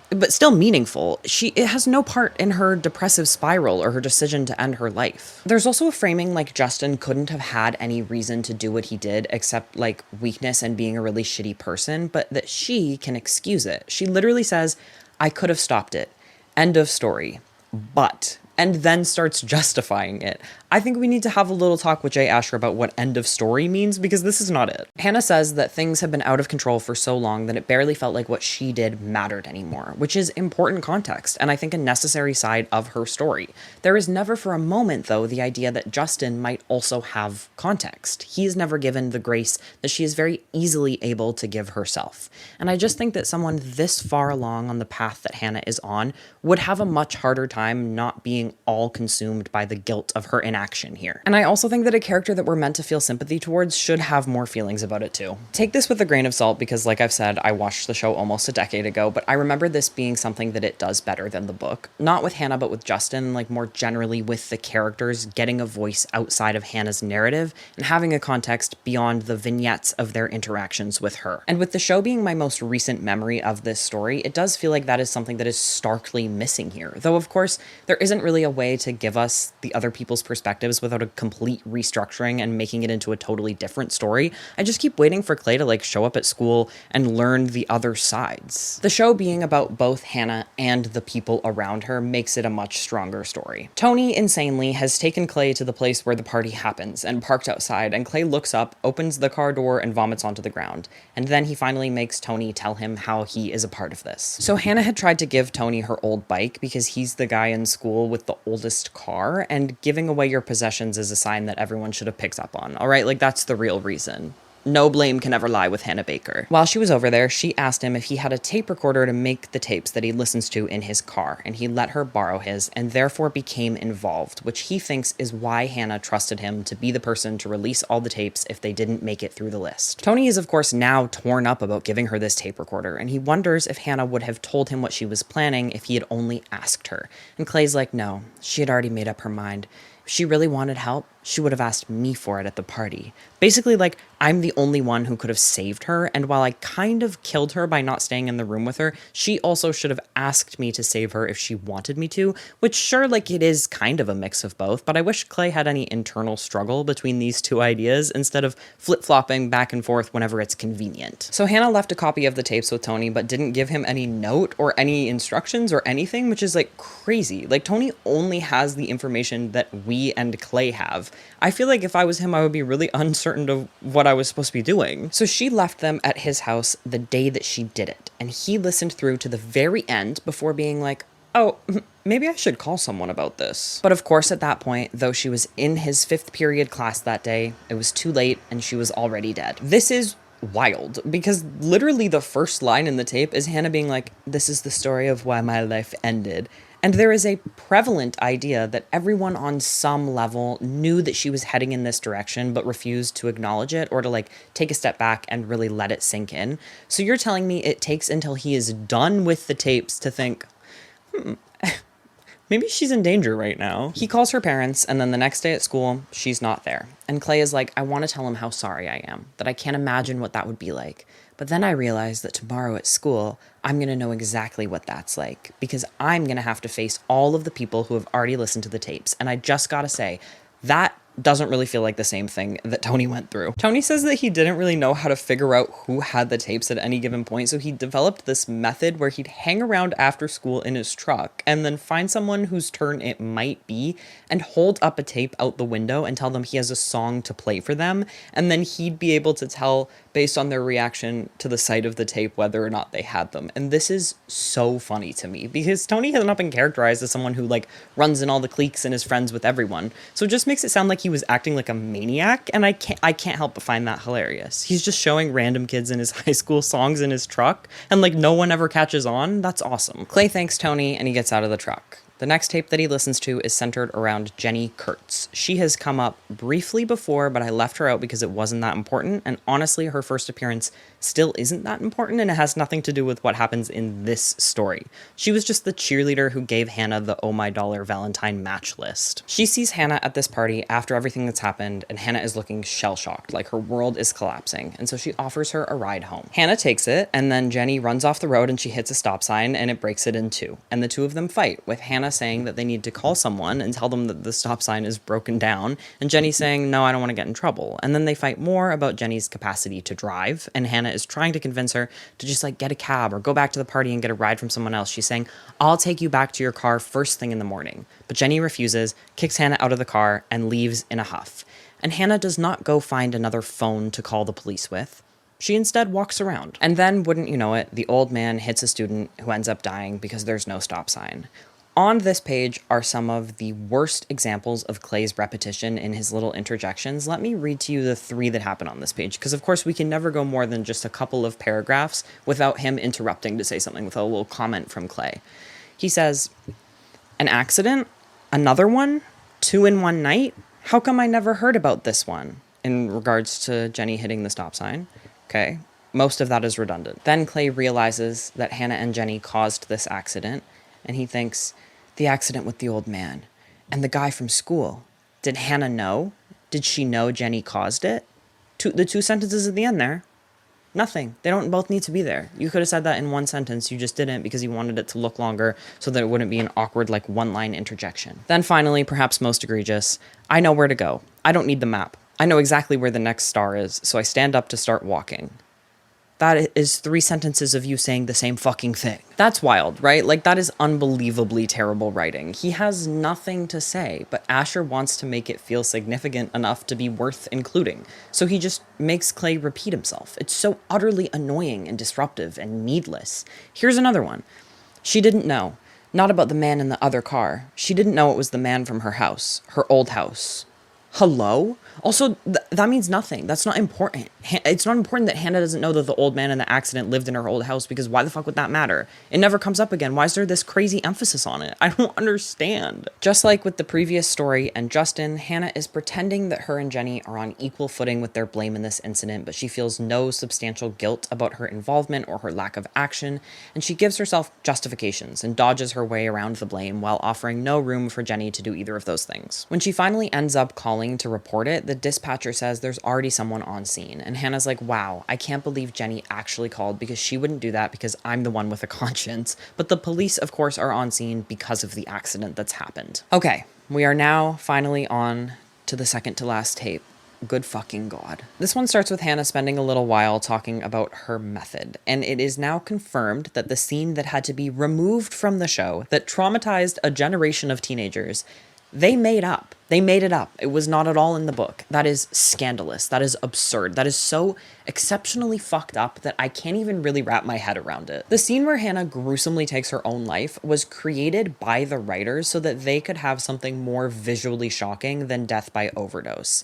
but still meaningful, it has no part in her depressive spiral or her decision to end her life. There's also a framing like Justin couldn't have had any reason to do what he did except like weakness and being a really shitty person, but that she can excuse it. She literally says, "I could have stopped it. End of story. But," and then starts justifying it. I think we need to have a little talk with Jay Asher about what end of story means, because this is not it. Hannah says that things have been out of control for so long that it barely felt like what she did mattered anymore, which is important context, and I think a necessary side of her story. There is never for a moment, though, the idea that Justin might also have context. He is never given the grace that she is very easily able to give herself. And I just think that someone this far along on the path that Hannah is on would have a much harder time not being all consumed by the guilt of her inaction here. And I also think that a character that we're meant to feel sympathy towards should have more feelings about it too. Take this with a grain of salt, because like I've said, I watched the show almost a decade ago, but I remember this being something that it does better than the book. Not with Hannah, but with Justin, like more generally with the characters getting a voice outside of Hannah's narrative and having a context beyond the vignettes of their interactions with her. And with the show being my most recent memory of this story, it does feel like that is something that is starkly missing here. Though of course, there isn't really a way to give us the other people's perspectives without a complete restructuring and making it into a totally different story. I just keep waiting for Clay to like show up at school and learn the other sides. The show being about both Hannah and the people around her makes it a much stronger story. Tony, insanely, has taken Clay to the place where the party happens and parked outside, and Clay looks up, opens the car door, and vomits onto the ground. And then he finally makes Tony tell him how he is a part of this. So Hannah had tried to give Tony her old bike because he's the guy in school with the oldest car, and giving away your possessions is a sign that everyone should have picked up on. All right, like that's the real reason. No blame can ever lie with Hannah Baker. While she was over there, she asked him if he had a tape recorder to make the tapes that he listens to in his car, and he let her borrow his and therefore became involved, which he thinks is why Hannah trusted him to be the person to release all the tapes if they didn't make it through the list. Tony is of course now torn up about giving her this tape recorder, and he wonders if Hannah would have told him what she was planning if he had only asked her. And Clay's like, no, she had already made up her mind. If she really wanted help, she would have asked me for it at the party. Basically, like, I'm the only one who could have saved her, and while I kind of killed her by not staying in the room with her, she also should have asked me to save her if she wanted me to, which sure, like, it is kind of a mix of both, but I wish Clay had any internal struggle between these two ideas instead of flip-flopping back and forth whenever it's convenient. So Hannah left a copy of the tapes with Tony, but didn't give him any note or any instructions or anything, which is, like, crazy. Like, Tony only has the information that we and Clay have, I feel like if I was him, I would be really uncertain of what I was supposed to be doing. So she left them at his house the day that she did it, and he listened through to the very end before being like, oh, maybe I should call someone about this. But of course, at that point, though she was in his 5th period class that day, it was too late and she was already dead. This is wild because literally the first line in the tape is Hannah being like, this is the story of why my life ended. And there is a prevalent idea that everyone on some level knew that she was heading in this direction, but refused to acknowledge it or to like take a step back and really let it sink in. So you're telling me it takes until he is done with the tapes to think, maybe she's in danger right now. He calls her parents, and then the next day at school, she's not there. And Clay is like, I want to tell him how sorry I am, that I can't imagine what that would be like. But then I realize that tomorrow at school, I'm going to know exactly what that's like, because I'm going to have to face all of the people who have already listened to the tapes. And I just got to say, that doesn't really feel like the same thing that Tony went through. Tony says that he didn't really know how to figure out who had the tapes at any given point, so he developed this method where he'd hang around after school in his truck and then find someone whose turn it might be and hold up a tape out the window and tell them he has a song to play for them, and then he'd be able to tell based on their reaction to the sight of the tape whether or not they had them. And this is so funny to me because Tony has not been characterized as someone who like runs in all the cliques and is friends with everyone, so it just makes it sound like he was acting like a maniac, and I can't help but find that hilarious. He's just showing random kids in his high school songs in his truck and like no one ever catches on. That's awesome. Clay thanks Tony and he gets out of the truck. The next tape that he listens to is centered around Jenny Kurtz. She has come up briefly before, but I left her out because it wasn't that important, and honestly, her first appearance still isn't that important, and it has nothing to do with what happens in this story. She was just the cheerleader who gave Hannah the Oh My Dollar Valentine match list. She sees Hannah at this party after everything that's happened, and Hannah is looking shell-shocked, like her world is collapsing, and so she offers her a ride home. Hannah takes it, and then Jenny runs off the road and she hits a stop sign, and it breaks it in two, and the two of them fight, with Hannah saying that they need to call someone and tell them that the stop sign is broken down, and Jenny saying, no, I don't want to get in trouble. And then they fight more about Jenny's capacity to drive, and Hannah is trying to convince her to just like get a cab or go back to the party and get a ride from someone else. She's saying, I'll take you back to your car first thing in the morning. But Jenny refuses, kicks Hannah out of the car, and leaves in a huff. And Hannah does not go find another phone to call the police with. She instead walks around. And then, wouldn't you know it, the old man hits a student who ends up dying because there's no stop sign. On this page are some of the worst examples of Clay's repetition in his little interjections. Let me read to you the 3 that happen on this page, because of course we can never go more than just a couple of paragraphs without him interrupting to say something with a little comment from Clay. He says, an accident? Another one? 2 in one night? How come I never heard about this one? In regards to Jenny hitting the stop sign. Okay, most of that is redundant. Then Clay realizes that Hannah and Jenny caused this accident, and he thinks, the accident with the old man and the guy from school. Did Hannah know? Did she know Jenny caused it? The 2 sentences at the end there. Nothing. They don't both need to be there. You could have said that in one sentence. You just didn't because you wanted it to look longer so that it wouldn't be an awkward, like, one-line interjection. Then finally, perhaps most egregious, I know where to go. I don't need the map. I know exactly where the next star is, so I stand up to start walking. That is 3 sentences of you saying the same fucking thing. That's wild, right? Like, that is unbelievably terrible writing. He has nothing to say, but Asher wants to make it feel significant enough to be worth including. So he just makes Clay repeat himself. It's so utterly annoying and disruptive and needless. Here's another one. She didn't know. Not about the man in the other car. She didn't know it was the man from her house. Her old house. Hello? Also, that means nothing. That's not important. It's not important that Hannah doesn't know that the old man in the accident lived in her old house, because why the fuck would that matter? It never comes up again. Why is there this crazy emphasis on it? I don't understand. Just like with the previous story and Justin, Hannah is pretending that her and Jenny are on equal footing with their blame in this incident, but she feels no substantial guilt about her involvement or her lack of action, and she gives herself justifications and dodges her way around the blame while offering no room for Jenny to do either of those things. When she finally ends up calling to report it, the dispatcher says there's already someone on scene, and Hannah's like, wow, I can't believe Jenny actually called, because she wouldn't do that because I'm the one with a conscience. But the police, of course, are on scene because of the accident that's happened. Okay, we are now finally on to the second to last tape. Good fucking God. This one starts with Hannah spending a little while talking about her method, and it is now confirmed that the scene that had to be removed from the show that traumatized a generation of teenagers, They made up. They made it up. It was not at all in the book. That is scandalous. That is absurd. That is so exceptionally fucked up that I can't even really wrap my head around it. The scene where Hannah gruesomely takes her own life was created by the writers so that they could have something more visually shocking than death by overdose.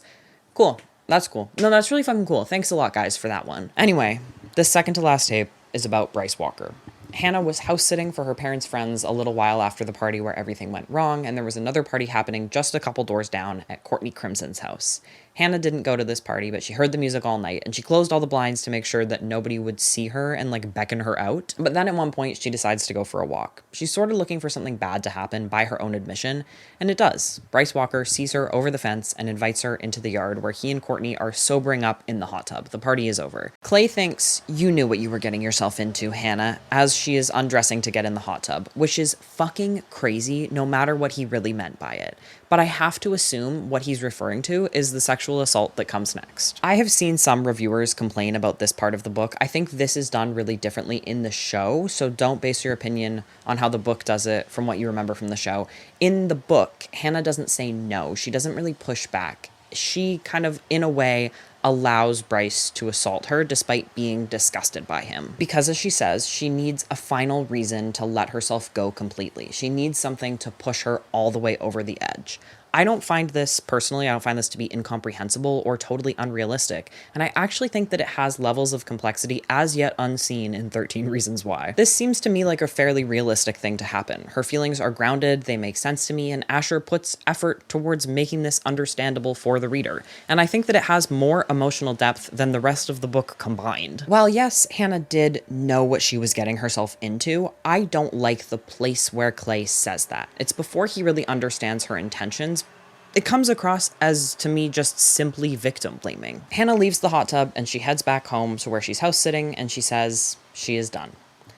Cool. That's cool. No, that's really fucking cool. Thanks a lot, guys, for that one. Anyway, the second to last tape is about Bryce Walker. Hannah was house sitting for her parents' friends a little while after the party where everything went wrong, and there was another party happening just a couple doors down at Courtney Crimson's house. Hannah didn't go to this party, but she heard the music all night, and she closed all the blinds to make sure that nobody would see her and like beckon her out. But then at one point, she decides to go for a walk. She's sort of looking for something bad to happen by her own admission, and it does. Bryce Walker sees her over the fence and invites her into the yard where he and Courtney are sobering up in the hot tub. The party is over. Clay thinks you knew what you were getting yourself into, Hannah, as she is undressing to get in the hot tub, which is fucking crazy no matter what he really meant by it. But I have to assume what he's referring to is the sexual assault that comes next. I have seen some reviewers complain about this part of the book. I think this is done really differently in the show, so don't base your opinion on how the book does it from what you remember from the show. In the book, Hannah doesn't say no. She doesn't really push back. She kind of, in a way, allows Bryce to assault her despite being disgusted by him. Because as she says, she needs a final reason to let herself go completely. She needs something to push her all the way over the edge. I don't find this to be incomprehensible or totally unrealistic, and I actually think that it has levels of complexity as yet unseen in 13 Reasons Why. This seems to me like a fairly realistic thing to happen. Her feelings are grounded, they make sense to me, and Asher puts effort towards making this understandable for the reader, and I think that it has more emotional depth than the rest of the book combined. While yes, Hannah did know what she was getting herself into, I don't like the place where Clay says that. It's before he really understands her intentions. It comes across as, to me, just simply victim blaming. Hannah leaves the hot tub and she heads back home to where she's house sitting and she says she is done.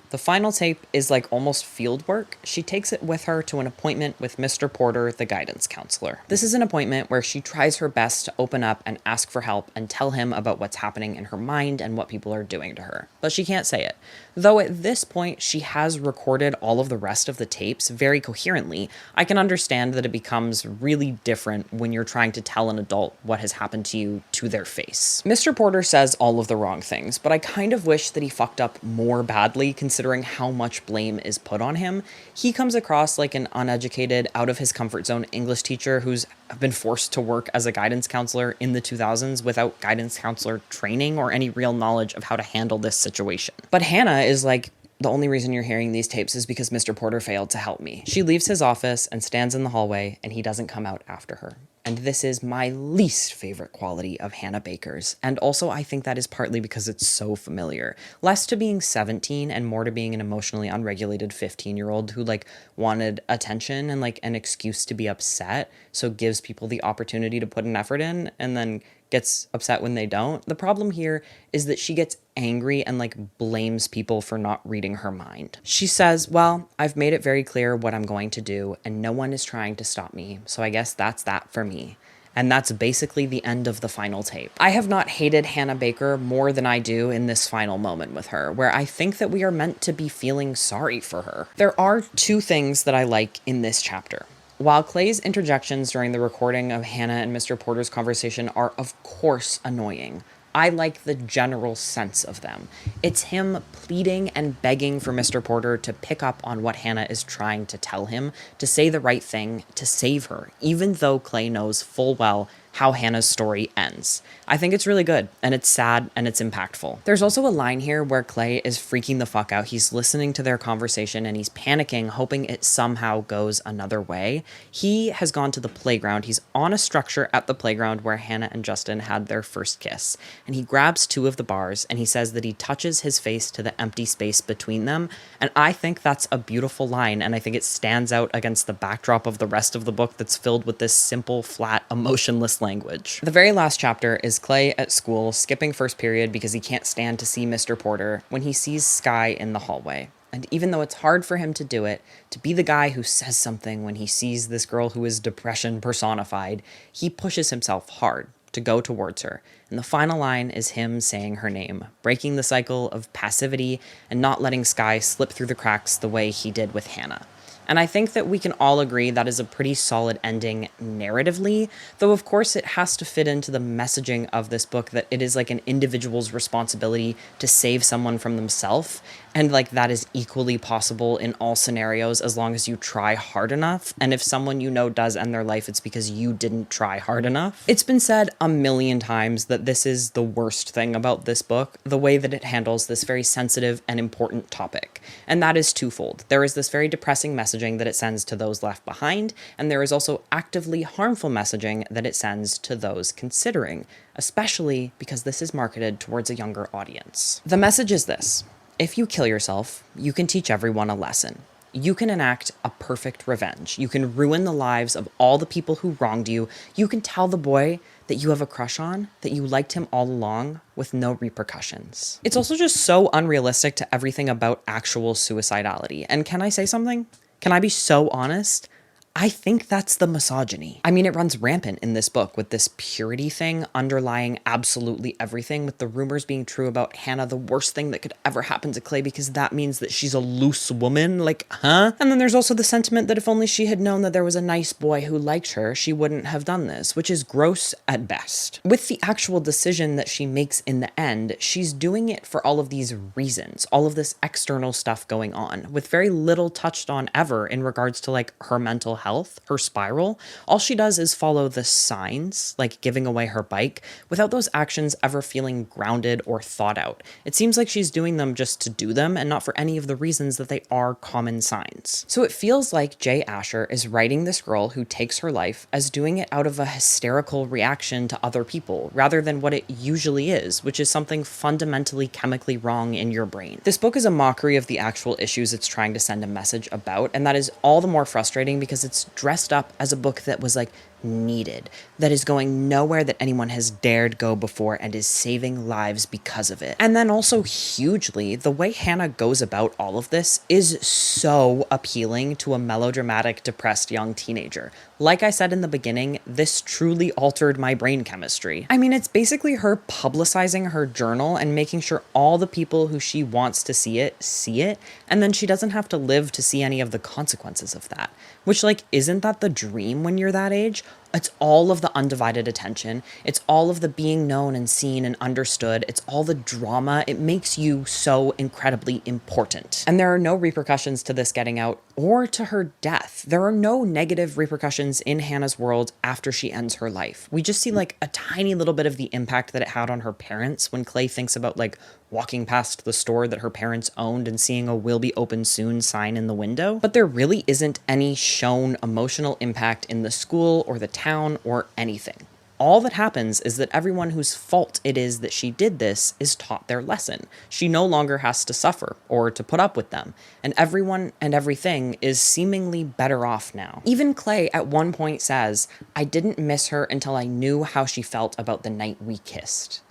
The final tape is like almost field work. She takes it with her to an appointment with Mr. Porter, the guidance counselor. This is an appointment where she tries her best to open up and ask for help and tell him about what's happening in her mind and what people are doing to her. But she can't say it. Though at this point, she has recorded all of the rest of the tapes very coherently, I can understand that it becomes really different when you're trying to tell an adult what has happened to you to their face. Mr. Porter says all of the wrong things, but I kind of wish that he fucked up more badly considering how much blame is put on him. He comes across like an uneducated, out of his comfort zone English teacher who's been forced to work as a guidance counselor in the 2000s without guidance counselor training or any real knowledge of how to handle this situation. But Hannah is like, the only reason you're hearing these tapes is because Mr. Porter failed to help me. She leaves his office and stands in the hallway, and he doesn't come out after her. And this is my least favorite quality of Hannah Baker's. And also I think that is partly because it's so familiar. Less to being 17 and more to being an emotionally unregulated 15-year-old who like wanted attention and like an excuse to be upset. So gives people the opportunity to put an effort in and then gets upset when they don't. The problem here is that she gets angry and like blames people for not reading her mind. She says, well, I've made it very clear what I'm going to do and no one is trying to stop me. So I guess that's that for me. And that's basically the end of the final tape. I have not hated Hannah Baker more than I do in this final moment with her, where I think that we are meant to be feeling sorry for her. There are two things that I like in this chapter. While Clay's interjections during the recording of Hannah and Mr. Porter's conversation are of course annoying, I like the general sense of them. It's him pleading and begging for Mr. Porter to pick up on what Hannah is trying to tell him, to say the right thing, to save her, even though Clay knows full well how Hannah's story ends. I think it's really good, and it's sad, and it's impactful. There's also a line here where Clay is freaking the fuck out. He's listening to their conversation, and he's panicking, hoping it somehow goes another way. He has gone to the playground. He's on a structure at the playground where Hannah and Justin had their first kiss, and he grabs two of the bars, and he says that he touches his face to the empty space between them, and I think that's a beautiful line, and I think it stands out against the backdrop of the rest of the book that's filled with this simple, flat, emotionless language. The very last chapter is Clay at school, skipping first period because he can't stand to see Mr. Porter, when he sees Sky in the hallway. And even though it's hard for him to do it, to be the guy who says something when he sees this girl who is depression personified, he pushes himself hard to go towards her. And the final line is him saying her name, breaking the cycle of passivity and not letting Sky slip through the cracks the way he did with Hannah. And I think that we can all agree that is a pretty solid ending narratively, though of course it has to fit into the messaging of this book that it is like an individual's responsibility to save someone from themselves, and like that is equally possible in all scenarios as long as you try hard enough. And if someone you know does end their life, it's because you didn't try hard enough. It's been said a million times that this is the worst thing about this book, the way that it handles this very sensitive and important topic. And that is twofold. There is this very depressing messaging that it sends to those left behind, and there is also actively harmful messaging that it sends to those considering, especially because this is marketed towards a younger audience. The message is this: if you kill yourself, you can teach everyone a lesson. You can enact a perfect revenge. You can ruin the lives of all the people who wronged you. You can tell the boy that you have a crush on, that you liked him all along, with no repercussions. It's also just so unrealistic to everything about actual suicidality. And can I say something? Can I be so honest? I think that's the misogyny. I mean, it runs rampant in this book with this purity thing underlying absolutely everything, with the rumors being true about Hannah, the worst thing that could ever happen to Clay because that means that she's a loose woman. Like, huh? And then there's also the sentiment that if only she had known that there was a nice boy who liked her, she wouldn't have done this, which is gross at best. With the actual decision that she makes in the end, she's doing it for all of these reasons, all of this external stuff going on, with very little touched on ever in regards to like her mental health, her spiral. All she does is follow the signs, like giving away her bike, without those actions ever feeling grounded or thought out. It seems like she's doing them just to do them and not for any of the reasons that they are common signs. So it feels like Jay Asher is writing this girl who takes her life as doing it out of a hysterical reaction to other people, rather than what it usually is, which is something fundamentally chemically wrong in your brain. This book is a mockery of the actual issues it's trying to send a message about, and that is all the more frustrating because it's dressed up as a book that was like needed, that is going nowhere that anyone has dared go before and is saving lives because of it. And then also hugely, the way Hannah goes about all of this is so appealing to a melodramatic, depressed young teenager. Like I said in the beginning, this truly altered my brain chemistry. I mean, it's basically her publicizing her journal and making sure all the people who she wants to see it, and then she doesn't have to live to see any of the consequences of that. Which, like, isn't that the dream when you're that age? It's all of the undivided attention. It's all of the being known and seen and understood. It's all the drama. It makes you so incredibly important. And there are no repercussions to this getting out or to her death. There are no negative repercussions in Hannah's world after she ends her life. We just see like a tiny little bit of the impact that it had on her parents when Clay thinks about like walking past the store that her parents owned and seeing a "will be open soon" sign in the window. But there really isn't any shown emotional impact in the school or the town or anything. All that happens is that everyone whose fault it is that she did this is taught their lesson. She no longer has to suffer or to put up with them, and everyone and everything is seemingly better off now. Even Clay at one point says, "I didn't miss her until I knew how she felt about the night we kissed."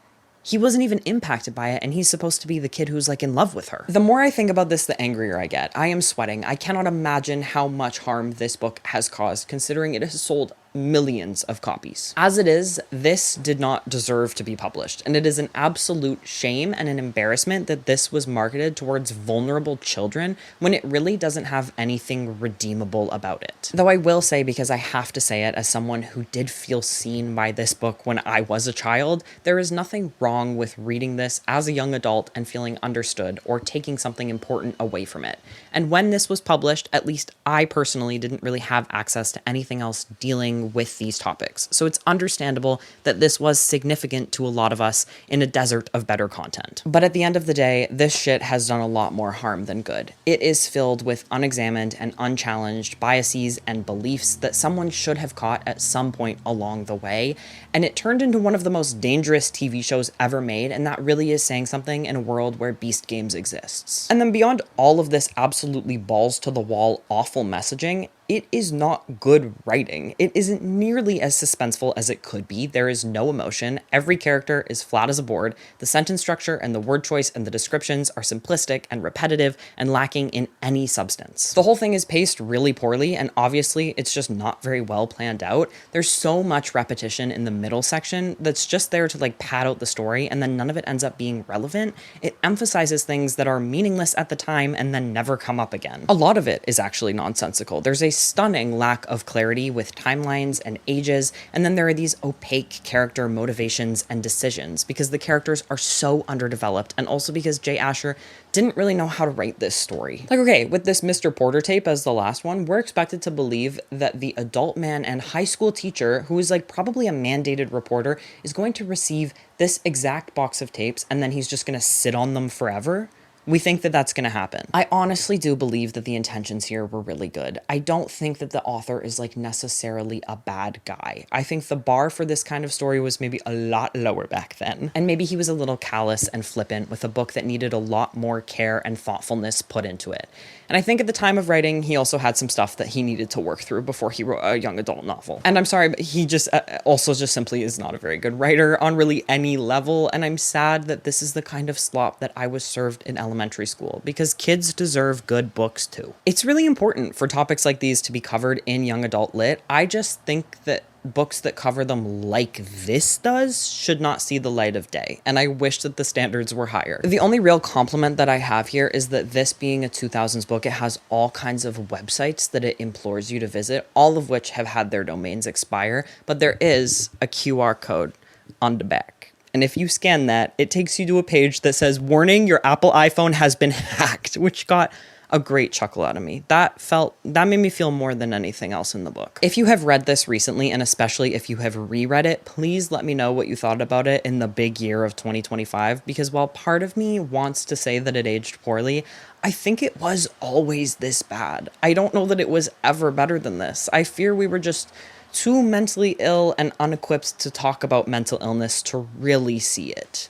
He wasn't even impacted by it, and he's supposed to be the kid who's like in love with her. The more I think about this, the angrier I get. I am sweating. I cannot imagine how much harm this book has caused, considering it has sold millions of copies. As it is, this did not deserve to be published, and it is an absolute shame and an embarrassment that this was marketed towards vulnerable children when it really doesn't have anything redeemable about it. Though I will say, because I have to say it as someone who did feel seen by this book when I was a child, there is nothing wrong with reading this as a young adult and feeling understood or taking something important away from it. And when this was published, at least I personally didn't really have access to anything else dealing with these topics. So it's understandable that this was significant to a lot of us in a desert of better content. But at the end of the day, this shit has done a lot more harm than good. It is filled with unexamined and unchallenged biases and beliefs that someone should have caught at some point along the way, and it turned into one of the most dangerous TV shows ever made, and that really is saying something in a world where Beast Games exists. And then beyond all of this absolutely balls to the wall awful messaging, it is not good writing. It isn't nearly as suspenseful as it could be. There is no emotion. Every character is flat as a board. The sentence structure and the word choice and the descriptions are simplistic and repetitive and lacking in any substance. The whole thing is paced really poorly, and obviously it's just not very well planned out. There's so much repetition in the middle section that's just there to like pad out the story, and then none of it ends up being relevant. It emphasizes things that are meaningless at the time and then never come up again. A lot of it is actually nonsensical. There's a stunning lack of clarity with timelines and ages, and then there are these opaque character motivations and decisions because the characters are so underdeveloped, and also because Jay Asher didn't really know how to write this story. Like, okay, with this Mr. Porter tape as the last one, we're expected to believe that the adult man and high school teacher, who is like probably a mandated reporter, is going to receive this exact box of tapes and then he's just gonna sit on them forever. We think that that's going to happen. I honestly do believe that the intentions here were really good. I don't think that the author is like necessarily a bad guy. I think the bar for this kind of story was maybe a lot lower back then. And maybe he was a little callous and flippant with a book that needed a lot more care and thoughtfulness put into it. And I think at the time of writing, he also had some stuff that he needed to work through before he wrote a young adult novel. And I'm sorry, but he just also just simply is not a very good writer on really any level. And I'm sad that this is the kind of slop that I was served in elementary school, because kids deserve good books too. It's really important for topics like these to be covered in young adult lit. I just think that books that cover them like this does should not see the light of day, and I wish that the standards were higher. The only real compliment that I have here is that this being a 2000s book, it has all kinds of websites that it implores you to visit, all of which have had their domains expire, but there is a QR code on the back. And if you scan that, it takes you to a page that says, "Warning, your Apple iPhone has been hacked," which got a great chuckle out of me. That made me feel more than anything else in the book. If you have read this recently, and especially if you have reread it, please let me know what you thought about it in the big year of 2025, because while part of me wants to say that it aged poorly, I think it was always this bad. I don't know that it was ever better than this. I fear we were just too mentally ill and unequipped to talk about mental illness to really see it.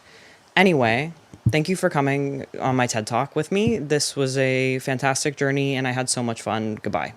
Anyway, thank you for coming on my TED Talk with me. This was a fantastic journey and I had so much fun. Goodbye.